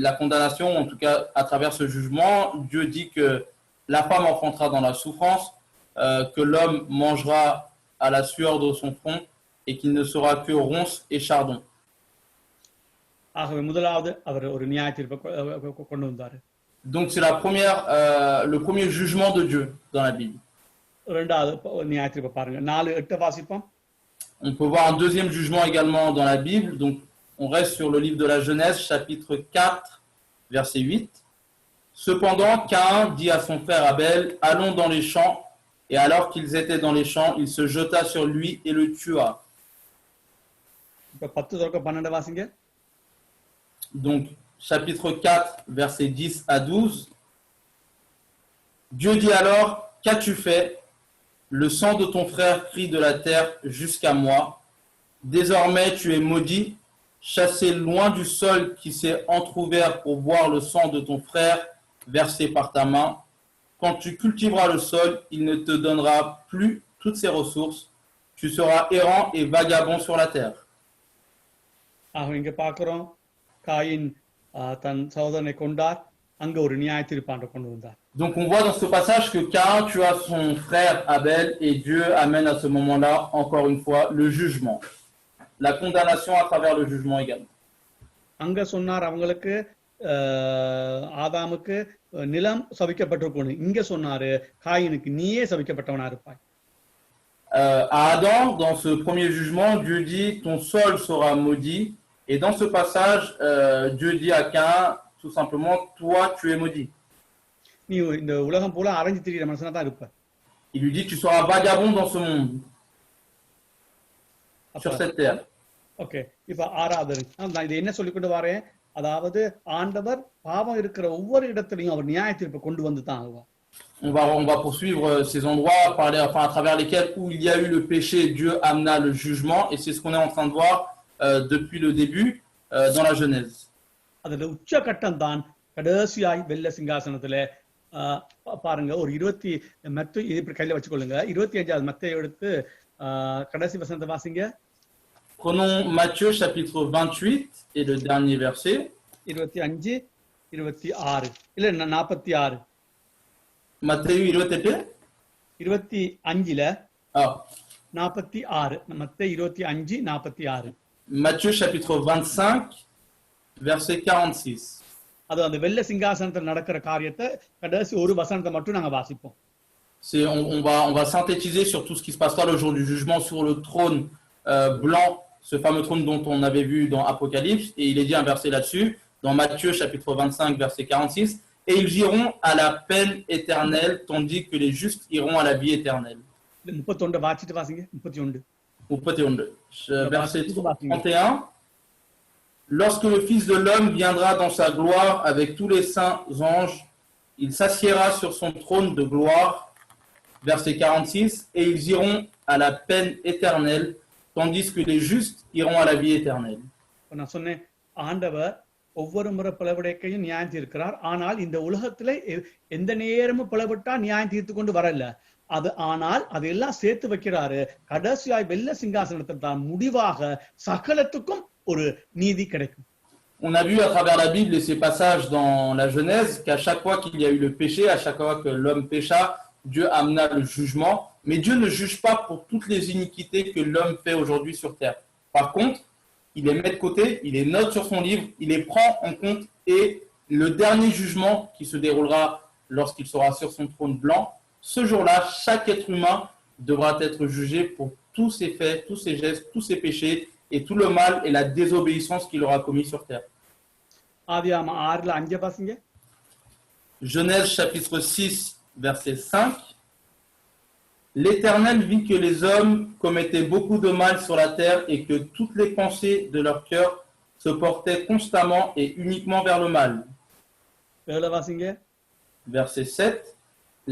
la condamnation, en tout cas à travers ce jugement, Dieu dit que la femme enfantera dans la souffrance, que l'homme mangera à la sueur de son front et qu'il ne sera que ronces et chardons. ஆகவே முதலாவது அவர் ஒரு நியாய தீர்ப்பை கொண்டு வந்தார். Donc c'est le premier jugement de Dieu dans la Bible. ரெண்டாவது நியாயத்தீர்ப்பு பாருங்க 4:8 வாசிப்போம். On peut voir un deuxième jugement également dans la Bible. Donc, on reste sur le livre de la Genèse, chapitre 4, verset 8. Cependant, Caïn dit à son frère Abel, allons dans les champs. Et alors qu'ils étaient dans les champs, il se jeta sur lui et le tua. இப்ப 10 தொடக்க 12 வாசிங்க. Donc, chapitre 4, versets 10 à 12. Dieu dit alors, qu'as-tu fait? Le sang de ton frère crie de la terre jusqu'à moi. Désormais, tu es maudit, chassé loin du sol qui s'est entrouvert pour boire le sang de ton frère versé par ta main. Quand tu cultiveras le sol, il ne te donnera plus toutes ses ressources. Tu seras errant et vagabond sur la terre. இங்க பார்க்கிறோம் காயின் தன் சகோதரனை கொண்டார், அங்க ஒரு நியாயத்தீர்ப்பாண்டை கொண்டு வந்தார். Donc on voit dans ce passage que Caïn tua son frère Abel et Dieu amène à ce moment-là, encore une fois, le jugement. La condamnation à travers le jugement également. அங்க சொன்னார் அவங்களுக்கு ஆதாமுக்கு நிலம் சபிக்கப்பட்டிருக்கணும். இங்க சொன்னாரு காயினுக்கு நீயே சபிக்கப்பட்டவனா இருப்பாய். À Adam, dans ce premier jugement, Dieu dit ton sol sera maudit. Et dans ce passage, Dieu dit à Caïn, tout simplement, toi tu es maudit. நீ இந்த உலகம் போல அரைஞ்சு திரிகிற மனுஷனா தான் இருப்ப. Il lui dit tu seras vagabond dans ce monde, sur cette terre. Okay, இப்ப ஆறாவது நான் இது என்ன சொல்லிக்கொண்டு வரேன், அதாவது ஆண்டவர் பாவம் இருக்கிற ஒவ்வொரு இடத்துலையும் அவர் நியாய தீர்ப்பை கொண்டு வந்து தான் ஆகுவார். On va poursuivre ces endroits, parler, à travers lesquels où il y a eu le péché, Dieu amena le jugement, et c'est ce qu'on est en train de voir depuis le début dans la Genèse. அதுல உச்சகட்டம் தான் கடைசியாய் வெள்ள சிங்காசனத்துல பாருங்க ஒரு 20 மத்தேயு இப்படி கையில வச்சுக்கொள்ளுங்க. 25வது மத்தேயு எடுத்து கடைசி வசனத்தை வாசிங்க. Prenons Matthieu chapitre 28 et le dernier verset. 25 26 இல்ல 46. Matthieu 28 25ல ah 46. மத்தேயு 25 46. Matthieu chapitre 25 verset 46. அது அந்த வெள்ள சிங்காசனத்துல நடக்கிற காரியத்தை கடைசி ஒரு வசனத்தை மட்டும் நாங்க வாசிப்போம். On va synthétiser sur tout ce qui se passera le jour du jugement sur le trône blanc, ce fameux trône dont on avait vu dans Apocalypse, et il est dit un verset là-dessus, dans Matthieu chapitre 25 verset 46, et ils iront à la peine éternelle, tandis que les justes iront à la vie éternelle. 31 வாசிட்டு வாசிங்க. 31 verset 31. Lorsque le Fils de l'homme viendra dans sa gloire avec tous les saints anges, il s'assiera sur son trône de gloire, verset 46, et ils iront à la peine éternelle, tandis que les justes iront à la vie éternelle. நான் சொன்னேன் ஆண்டவர் ஒவ்வொரு முறை பிளவுடைக்கையும் நியாயம் தீர்க்கிறார். ஆனால் இந்த உலகத்துல எந்த நேரமும் பிளவிட்டா நியாயம் தீர்த்து கொண்டு வரல. அது ஆனால் அதெல்லாம் சேர்த்து வைக்கிறாரு. கடைசியாய் வெள்ள சிங்காசனத்தில் தான் முடிவாக சகலத்துக்கும் ஒரு நீதி கிடைக்கும். On a vu à travers la Bible et ces passages dans la Genèse qu'à chaque fois qu'il y a eu le péché, à chaque fois que l'homme pécha, Dieu amena le jugement. Mais Dieu ne juge pas pour toutes les iniquités que l'homme fait aujourd'hui sur terre. Par contre, il les met de côté, il les note sur son livre, il les prend en compte, et le dernier jugement qui se déroulera lorsqu'il sera sur son trône blanc, ce jour-là, chaque être humain devra être jugé pour tous ses faits, tous ses gestes, tous ses péchés, et tout le mal et la désobéissance qu'il aura commis sur terre. ஆதியாகமம் 6ல 5 வாசிங்க. Genèse chapitre 6 verset 5. L'Éternel vit que les hommes commettaient beaucoup de mal sur la terre et que toutes les pensées de leur cœur se portaient constamment et uniquement vers le mal. Verset 7.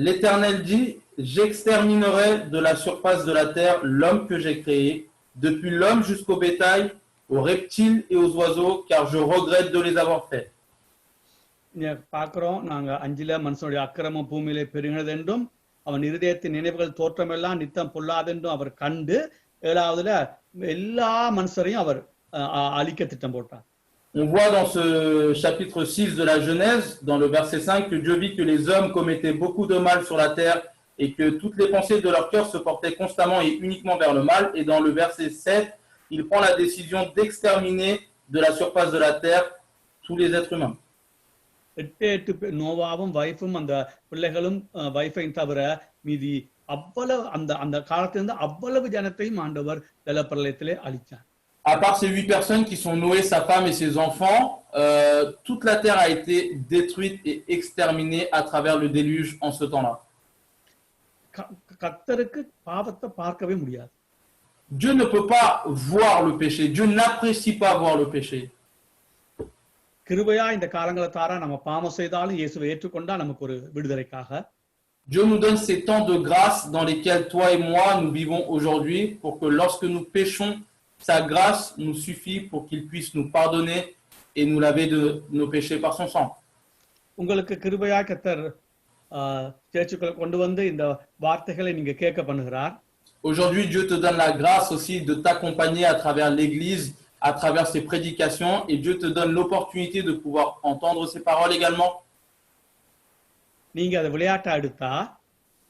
L'Éternel dit, j'exterminerai de la surface de la terre l'homme que j'ai créé, depuis l'homme jusqu'au bétail, aux reptiles et aux oiseaux, car je regrette de les avoir faits. பார்க்கிறோம் நாங்க 5ல மனுஷனுடைய அக்கிரமம் பூமியிலே பெருகினது என்றும் அவன் இருதயத்தின் நினைவுகள் தோற்றமெல்லாம் நித்தம் பொல்லாதென்றும் அவர் கண்டு 7வதுல எல்லா மனுஷரையும் அவர் அழிக்க திட்டம் போட்டார். On voit dans ce chapitre 6 de la Genèse, dans le verset 5, que Dieu vit que les hommes commettaient beaucoup de mal sur la terre et que toutes les pensées de leur cœur se portaient constamment et uniquement vers le mal. Et dans le verset 7, il prend la décision d'exterminer de la surface de la terre tous les êtres humains. 8 நோவாவும் வைஃபும் அந்த பிள்ளைகளும் வைஃபையும் தவிர மீதி அவ்வளவு அந்த அந்த காலத்திலிருந்து அவ்வளவு ஜனத்தையும் ஆண்டவர் வெள்ளப்பிரளயத்திலே அழிச்சார். À part ces 8 personnes qui sont Noé, sa femme et ses enfants, toute la terre a été détruite et exterminée à travers le déluge en ce temps-là. கர்த்தருக்கு பாவத்தை பார்க்கவே முடியாது. Dieu ne peut pas voir le péché. Dieu n'apprécie pas voir le péché. கிருபையா இந்த காலங்களை தாரா நம்ம பாவம் செய்தாலும் இயேசுவை ஏற்றுக்கொண்டா நமக்கு ஒரு விடுதலைக்காக. Dieu nous donne ces temps de grâce dans lesquels toi et moi nous vivons aujourd'hui pour que lorsque nous péchons, sa grâce nous suffit pour qu'il puisse nous pardonner et nous laver de nos péchés par son sang. உங்களுக்கு கிருபையா கர்த்தர் சேர்ச்சுக்குள்ள கொண்டு வந்து இந்த வார்த்தைகளை நீங்க கேட்க பண்ணுகிறார். Aujourd'hui, Dieu te donne la grâce aussi de t'accompagner à travers l'Église, à travers ses prédications, et Dieu te donne l'opportunité de pouvoir entendre ses paroles également. நீங்க அதை விளையாட்டா எடுத்தா,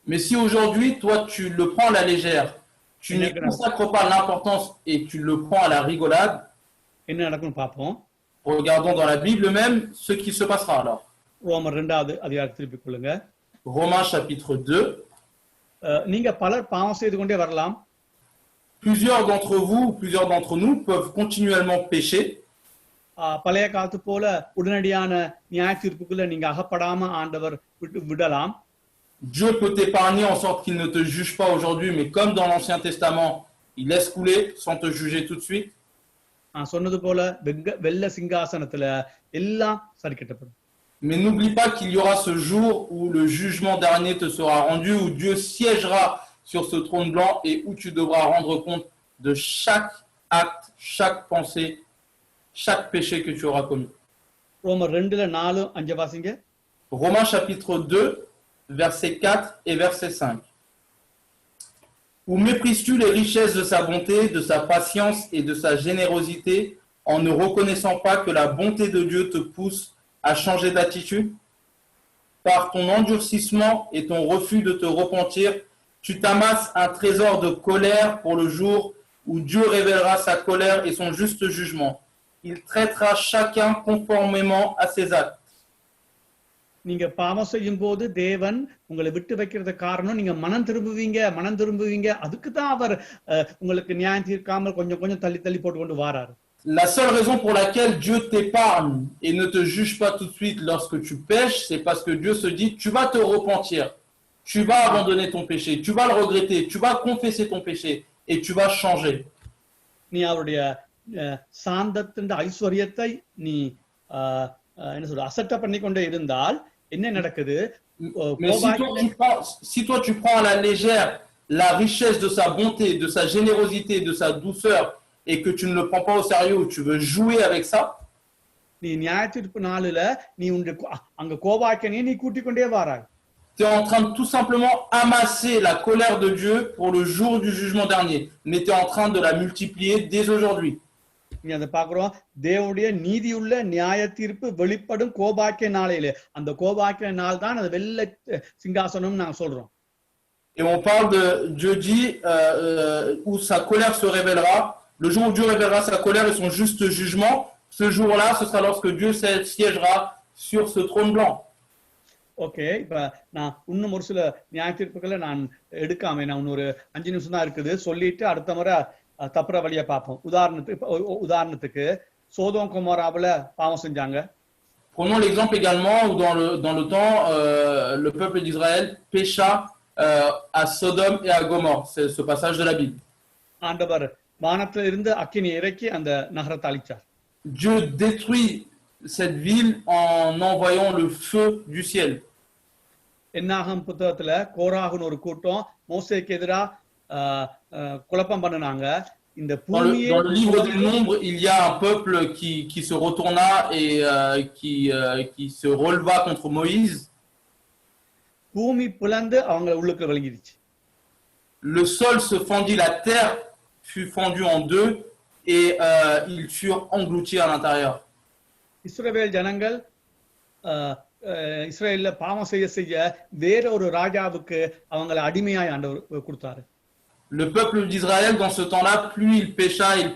mais si aujourd'hui, toi, tu le prends à la légère, tu n'y consacres pas l'importance et tu le prends à la rigolade, என்ன நடக்கும்னு பாப்போம். regardons dans la Bible même ce qui se passera alors. ரோமர் 2வது அதிகாரம் திருப்பிக் கொள்ளுங்க. Romains chapitre 2. நீங்க பலர் பாவம் செய்து கொண்டே வரலாம். Plusieurs d'entre vous, plusieurs d'entre nous peuvent continuellement pécher. பழைய காலத்து போல உடனடியான நியாய தீர்ப்புக்குள்ள நீங்க அகப்படாம ஆண்டவர் விடலாம். Dieu peut t'épargner en sorte qu'il ne te juge pas aujourd'hui, mais comme dans l'Ancien Testament, il laisse couler sans te juger tout de suite. சொன்னது போல வெள்ள சிங்காசனத்துல எல்லாம் சரி கட்டப்படும். Mais n'oublie pas qu'il y aura ce jour où le jugement dernier te sera rendu, où Dieu siégera sur ce trône blanc et où tu devras rendre compte de chaque acte, chaque pensée, chaque péché que tu auras commis. ரோமர் 2ல 4-5 வாசிங்க. Romains chapitre 2, verset 4 et verset 5. Ou méprises-tu les richesses de sa bonté, de sa patience et de sa générosité, en ne reconnaissant pas que la bonté de Dieu te pousse à changer d'attitude? Par ton endurcissement et ton refus de te repentir, tu t'amasses un trésor de colère pour le jour où Dieu révélera sa colère et son juste jugement. Il traitera chacun conformément à ses actes. நீங்க பாவம் செய்யும் போது தேவன் உங்களை விட்டு வைக்கிறது காரணம் நீங்க மனம் திரும்புவீங்க அதுக்கு தான் அவர் உங்களுக்கு நியாயம் தீர்க்காமல் கொஞ்சம் கொஞ்சம் தள்ளி போட்டு கொண்டு வாராரு. La seule raison pour laquelle Dieu t'épargne et ne te juge pas tout de suite lorsque tu pèches, c'est parce que Dieu se dit, tu vas te repentir, tu vas abandonner ton péché, tu vas le regretter, tu vas confesser ton péché et tu vas changer. நீ அவருடைய சாந்தத்தின் ஐஸ்வர்யத்தை நீ என்ன சொல்ற அசட்ட பண்ணி கொண்டே இருந்தால் என்ன நடக்குது? Mais si toi tu prends à la légère la richesse de sa bonté, de sa générosité, de sa douceur, et que tu ne le prends pas au sérieux ou tu veux jouer avec ça, நீ நியாயத்தீர்ப்பு நாளில நீ அங்க கோபாக்கனையே நீ கூட்டிக் கொண்டே வாராய். tu es en train de tout simplement amasser la colère de Dieu pour le jour du jugement dernier, mais tu es en train de la multiplier dès aujourd'hui. நீ அதை பாக்குறோம், தேவனுடைய நீதியுள்ள நியாய தீர்ப்பு வெளிப்படும் கோபாக்கிய நாளையிலே, அந்த கோபாக்கிய நாள் தான் அது வெள்ள சிங்காசனம் நாங்க சொல்றோம். Et on parle de Dieu dit où sa colère se révélera, le jour où Dieu révélera sa colère et son juste jugement, ce jour-là, ce sera lorsque Dieu siégera sur ce trône blanc. Okay, இப்ப நான் இன்னும் ஒரு சில நியாய தீர்ப்புகளை நான் எடுக்காம நான் இன்னொரு 5 நிமிஷம் தான் இருக்குது சொல்லிட்டு அடுத்த முறை தப்புற வழியை பார்ப்போம். உதாரணத்துக்கு சோதோம் கொமோராவுல பாவம் செஞ்சாங்க. Prenons l'exemple également où dans le temps le peuple d'Israël pécha à Sodome et à Gomorrhe. C'est ce passage de la Bible. ஆண்டவர் வானத்துல இருந்து அக்கினி இறக்கி அந்த நகரத்தை அழிச்சார். Dieu détruit cette ville en envoyant le feu du ciel. என்னாகும் புத்தகத்துல கோராகுன்னு ஒரு கூட்டம் மோசேக்கு எதிரா குழப்பம் பண்ணுனாங்க. இந்த பூமியே Dans le livre des Nombres, il y a un peuple qui se retourna et qui se releva contre Moïse. பூமி பிளந்து அவங்க உள்ளுக்கு விளங்கிடுச்சு. Le sol se fendit, la terre fut fendue en deux et ils furent engloutis à l'intérieur. இஸ்ரவேல் ஜனங்கள் இஸ்ரேல்ல பாவம் செய்ய வேற ஒரு ராஜாவுக்கு அவங்களை அடிமையாய் ஆண்டவர் கொடுத்தாரு. Le peuple d'Israël, dans ce temps-là, plus il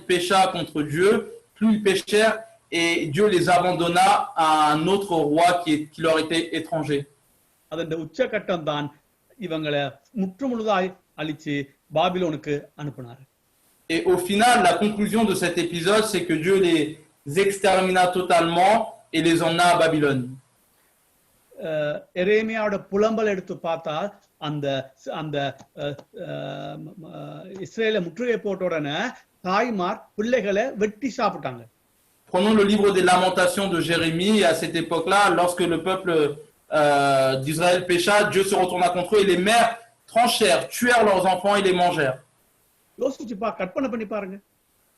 pécha contre Dieu, plus ils péchèrent et Dieu les abandonna à un autre roi qui leur était étranger. அதன் உச்சகட்டம் தான் இவங்களை முற்றுமுழுதாய் அழிச்சு பாபிலோனுக்கு அனுப்புனாரு. Et au final, la conclusion de cet épisode, c'est que Dieu les extermina totalement et les emmena à Babylone. எரேமியாவோட புலம்பல் எடுத்து பார்த்தால் அந்த அந்த இஸ்ரேலை முற்றுகை போட்ட உடனே தாய்மார் பிள்ளைகளை வெட்டி சாப்பிட்டாங்க. Prenons le livre des Lamentations de Jérémie. Et à cette époque-là, lorsque le peuple d'Israël pécha, Dieu se retourna contre eux et les mères tranchèrent, tuèrent leurs enfants et les mangèrent. யோசிச்சுப்பா, கற்பனை பண்ணி பாருங்க.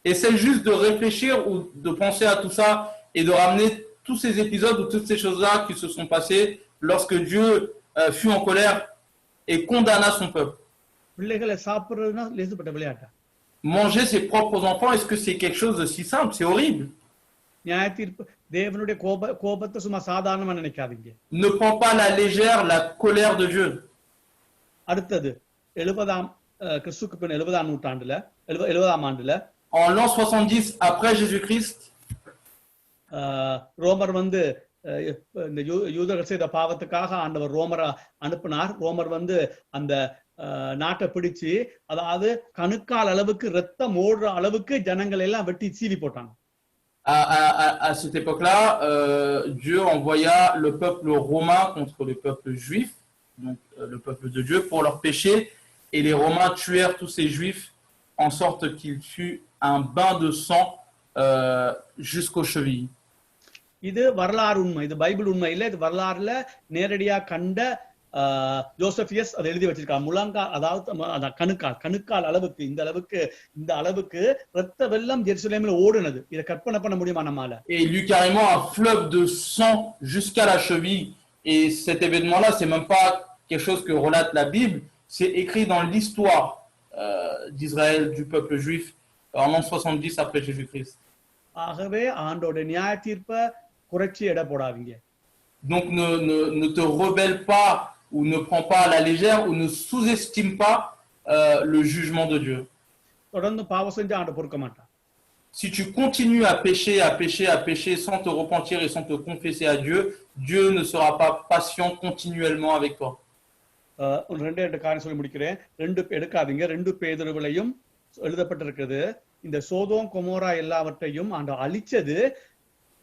Essaye juste de réfléchir ou de penser à tout ça et de ramener tous ces épisodes ou toutes ces choses-là qui se sont passées lorsque Dieu fut en colère et condamna son peuple. பிள்ளைகளை சாப்பிடுறதுன்னா லேசுப்பட்ட விளையாட்டா? Manger ses propres enfants, est-ce que c'est quelque chose de si simple? C'est horrible. நியாய தீர்ப்பு தேவனுடைய கோபத்தை சும்மா சாதாரணமா நினைக்காதீங்க. Ne prends pas à la légère la colère de Dieu. அடுத்தது 70ஆம் கிறிஸ்துக்கு பின் 70ஆம் நூற்றாண்டுல 70ஆம் ஆண்டுல En l'an 70 après Jésus-Christ, ரோமர் வந்து இந்த யூதர்கள் செய்த பாவத்துக்காக ஆண்டவர் ரோமரை அனுப்பினார். ரோமர் வந்து அந்த நாட்டை பிடிச்சு, அதாவது கணுக்கால் அளவுக்கு ரத்தம் ஓடுற அளவுக்கு ஜனங்களை எல்லாம் வெட்டி சீவி போட்டாங்க. à cette époque-là, Dieu envoya le peuple romain contre le peuple juif, donc le peuple de Dieu, pour leurs péchés, et les Romains tuèrent tous ces juifs en sorte qu'il fut un bain de sang jusqu'aux chevilles. இது வரலாறு உண்மை, இது பைபிள் உண்மை இல்ல, இது வரலாறுல நேரடியா கண்ட ஜோசபியஸ் அதை எழுதி வச்சிருக்காங்க. முழங்கால், அதாவது கணுக்கால் அளவுக்கு இந்த அளவுக்கு ரத்த வெள்ளம் ஜெருசலேமில் ஓடுனது. இதை கற்பனை பண்ண முடியுமா நம்மால? Et il y eut carrément un fleuve de sang jusqu'à la cheville. Et cet événement-là, c'est même pas quelque chose que relate la Bible, c'est écrit dans l'histoire d'Israël, du peuple juif, en l'an 70 après Jésus-Christ. ஆகவே ஆண்டோட நியாய தீர்ப்பை குறைச்சி எடை போடாதீங்க. Donc ne te rebelle pas ou ne prends pas à la légère ou ne sous-estime pas le jugement de Dieu. தொடர்ந்து பாவம் செஞ்சு ஆண்டவர் பொறுக்க மாட்டான். Si tu continues à pécher sans te repentir et sans te confesser à Dieu, Dieu ne sera pas patient continuellement avec toi. ரெண்டு காரியம் சொல்லி முடிக்கிறேன். எடுக்காதீங்க. 2 பேதுருவிலையும் எழுதப்பட்டிருக்கிறது. இந்த சோதோம் கொமோரா எல்லாவற்றையும் ஆண்டவர் அழிச்சது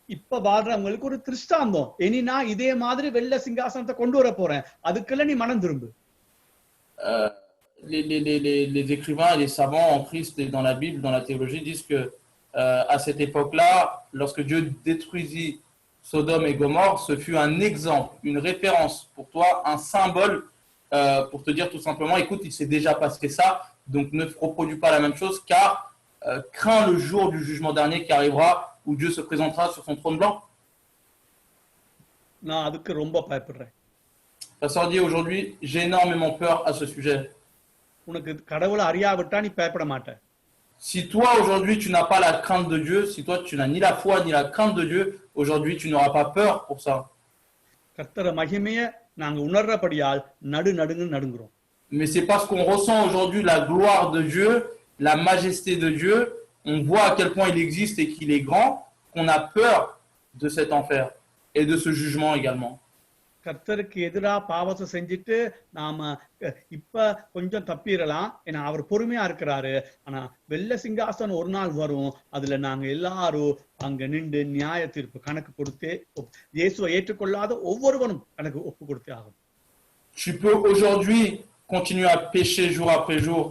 இப்ப வாழ்றவங்களுக்கு ஒரு திருஷ்டாந்தம். இனி நான் இதே மாதிரி வெள்ள சிங்காசனத்தை கொண்டு வர போறேன், அதுக்குள்ள நீ மனம் திரும்பு. Les écrivains et les savants en Christ et dans la Bible, dans la théologie, disent que à cette époque-là, lorsque Dieu détruisit Sodome et Gomorrhe, ce fut un exemple, une référence pour toi, un symbole pour te dire tout simplement, écoute, il s'est déjà passé ça, donc ne reproduis pas la même chose, car crains le jour du jugement dernier qui arrivera, où Dieu se présentera sur son trône blanc. நான் அதுக்கு ரொம்ப பயப்படுறேன். Pasteur dit aujourd'hui, j'ai énormément peur à ce sujet. உனக்கு கடவுளை அறியாவிட்டா நீ பயப்பட மாட்ட. Si toi aujourd'hui tu n'as pas la crainte de Dieu, si toi tu n'as ni la foi ni la crainte de Dieu, aujourd'hui tu n'auras pas peur pour ça. கர்த்தர மகிமையை நாங்க உணர்றபடியால் நடுங்குறோம். Mais c'est parce qu'on ressent aujourd'hui la gloire de Dieu, la majesté de Dieu, on voit à quel point il existe et qu'il est grand, qu'on a peur de cet enfer et de ce jugement également. கர்த்தருக்கு எதிராக பாவத்தை செஞ்சுட்டு நாம இப்ப கொஞ்சம் தப்பிடலாம், ஏன்னா அவர் பொறுமையா இருக்கிறாரு. ஆனா வெள்ள சிங்காசனம் ஒரு நாள் வரும், அதுல நாங்க எல்லாரும் அங்க நின்று நியாய தீர்ப்பு கணக்கு கொடுத்தே, இயேசுவை ஏற்றுக்கொள்ளாத ஒவ்வொருவனும் கணக்கு ஒப்பு கொடுத்தே ஆகும். Tu peux aujourd'hui continuer à pécher jour après jour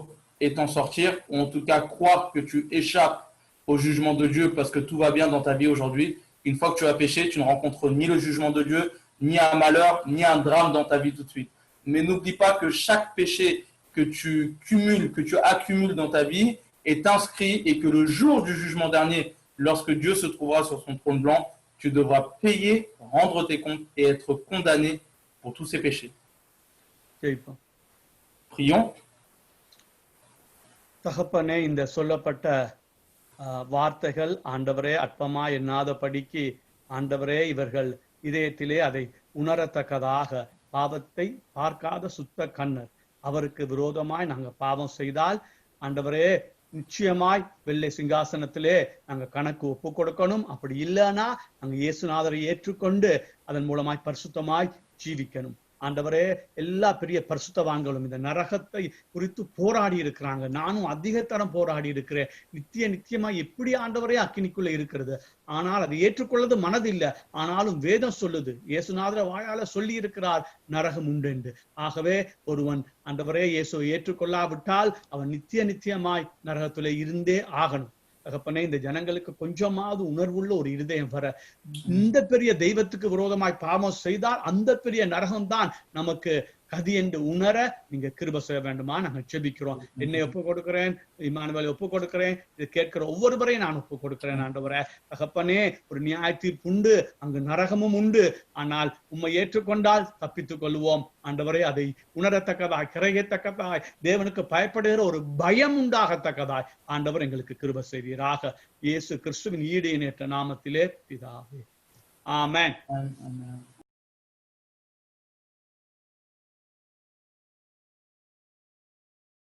et t'en sortir, ou en tout cas croire que tu échappes au jugement de Dieu parce que tout va bien dans ta vie aujourd'hui. Une fois que tu as péché, tu ne rencontres ni le jugement de Dieu, ni un malheur, ni un drame dans ta vie tout de suite. Mais n'oublie pas que chaque péché que tu cumules, que tu accumules dans ta vie est inscrit et que le jour du jugement dernier, lorsque Dieu se trouvera sur son trône blanc, tu devras payer, rendre tes comptes et être condamné pour tous ces péchés. Prions. தகப்பனே, இந்த சொல்லப்பட்ட வார்த்தைகள் ஆண்டவரே அற்பமா எண்ணாதபடிக்கு ஆண்டவரே இவர்கள் இதயத்திலே அதை உணரத்தக்கதாக, பாவத்தை பார்க்காத சுத்த கண்ணர், அவருக்கு விரோதமாய் நாங்க பாவம் செய்தால் ஆண்டவரே நிச்சயமாய் வெள்ளை சிங்காசனத்திலே நாங்க கணக்கு ஒப்பு கொடுக்கணும். அப்படி இல்லைன்னா நாங்க இயேசுநாதரை ஏற்றுக்கொண்டு அதன் மூலமாய் பரிசுத்தமாய் ஜீவிக்கணும். ஆண்டவரே, எல்லா பெரிய பரிசுத்தவான்களும் இந்த நரகத்தை குறித்து போராடி இருக்கிறாங்க. நானும் அதிக தரம் போராடி இருக்கிறேன். நித்தியமா எப்படி ஆண்டவரே அக்கினிக்குள்ள இருக்கிறது. ஆனால் அதை ஏற்றுக்கொள்ளது மனதில்லை. ஆனாலும் வேதம் சொல்லுது, இயேசுநாதர் வாயால சொல்லி இருக்கிறார் நரகம் உண்டு என்று. ஆகவே ஒருவன் ஆண்டவரே இயேசுவை ஏற்றுக்கொள்ளாவிட்டால் அவன் நித்தியமாய் நரகத்திலே இருந்தே ஆகணும். தகப்பனே, இந்த ஜனங்களுக்கு கொஞ்சமாவது உணர்வுள்ள ஒரு இருதயம் வர, இந்த பெரிய தெய்வத்துக்கு விரோதமாய் பாவம் செய்தால் அந்த பெரிய நரகம்தான் நமக்கு கதி என்று உணர நீங்க கிருபை செய்ய வேண்டுமா நாங்கள் ஜெபிக்கிறோம். என்னை ஒப்பு கொடுக்கிறேன், இம்மானுவேலை ஒப்பு கொடுக்கிறேன், இது கேட்கிற ஒவ்வொருவரையும் நான் ஒப்பு கொடுக்கிறேன். ஆண்டவரே தகப்பனே, ஒரு நியாய தீர்ப்பு உண்டு, அங்கு நரகமும் உண்டு. ஆனால் உம்மை ஏற்றுக்கொண்டால் தப்பித்துக் கொள்வோம். ஆண்டவரே, அதை உணரத்தக்கதாய், கிரகிக்கத்தக்கதாய், தேவனுக்கு பயப்படுகிற ஒரு பயம் உண்டாகத்தக்கதாய் ஆண்டவர் எங்களுக்கு கிருபை செய்வீராக. இயேசு கிறிஸ்துவின் ஈடு இணையற்ற நாமத்திலே பிதாவே, ஆமென்.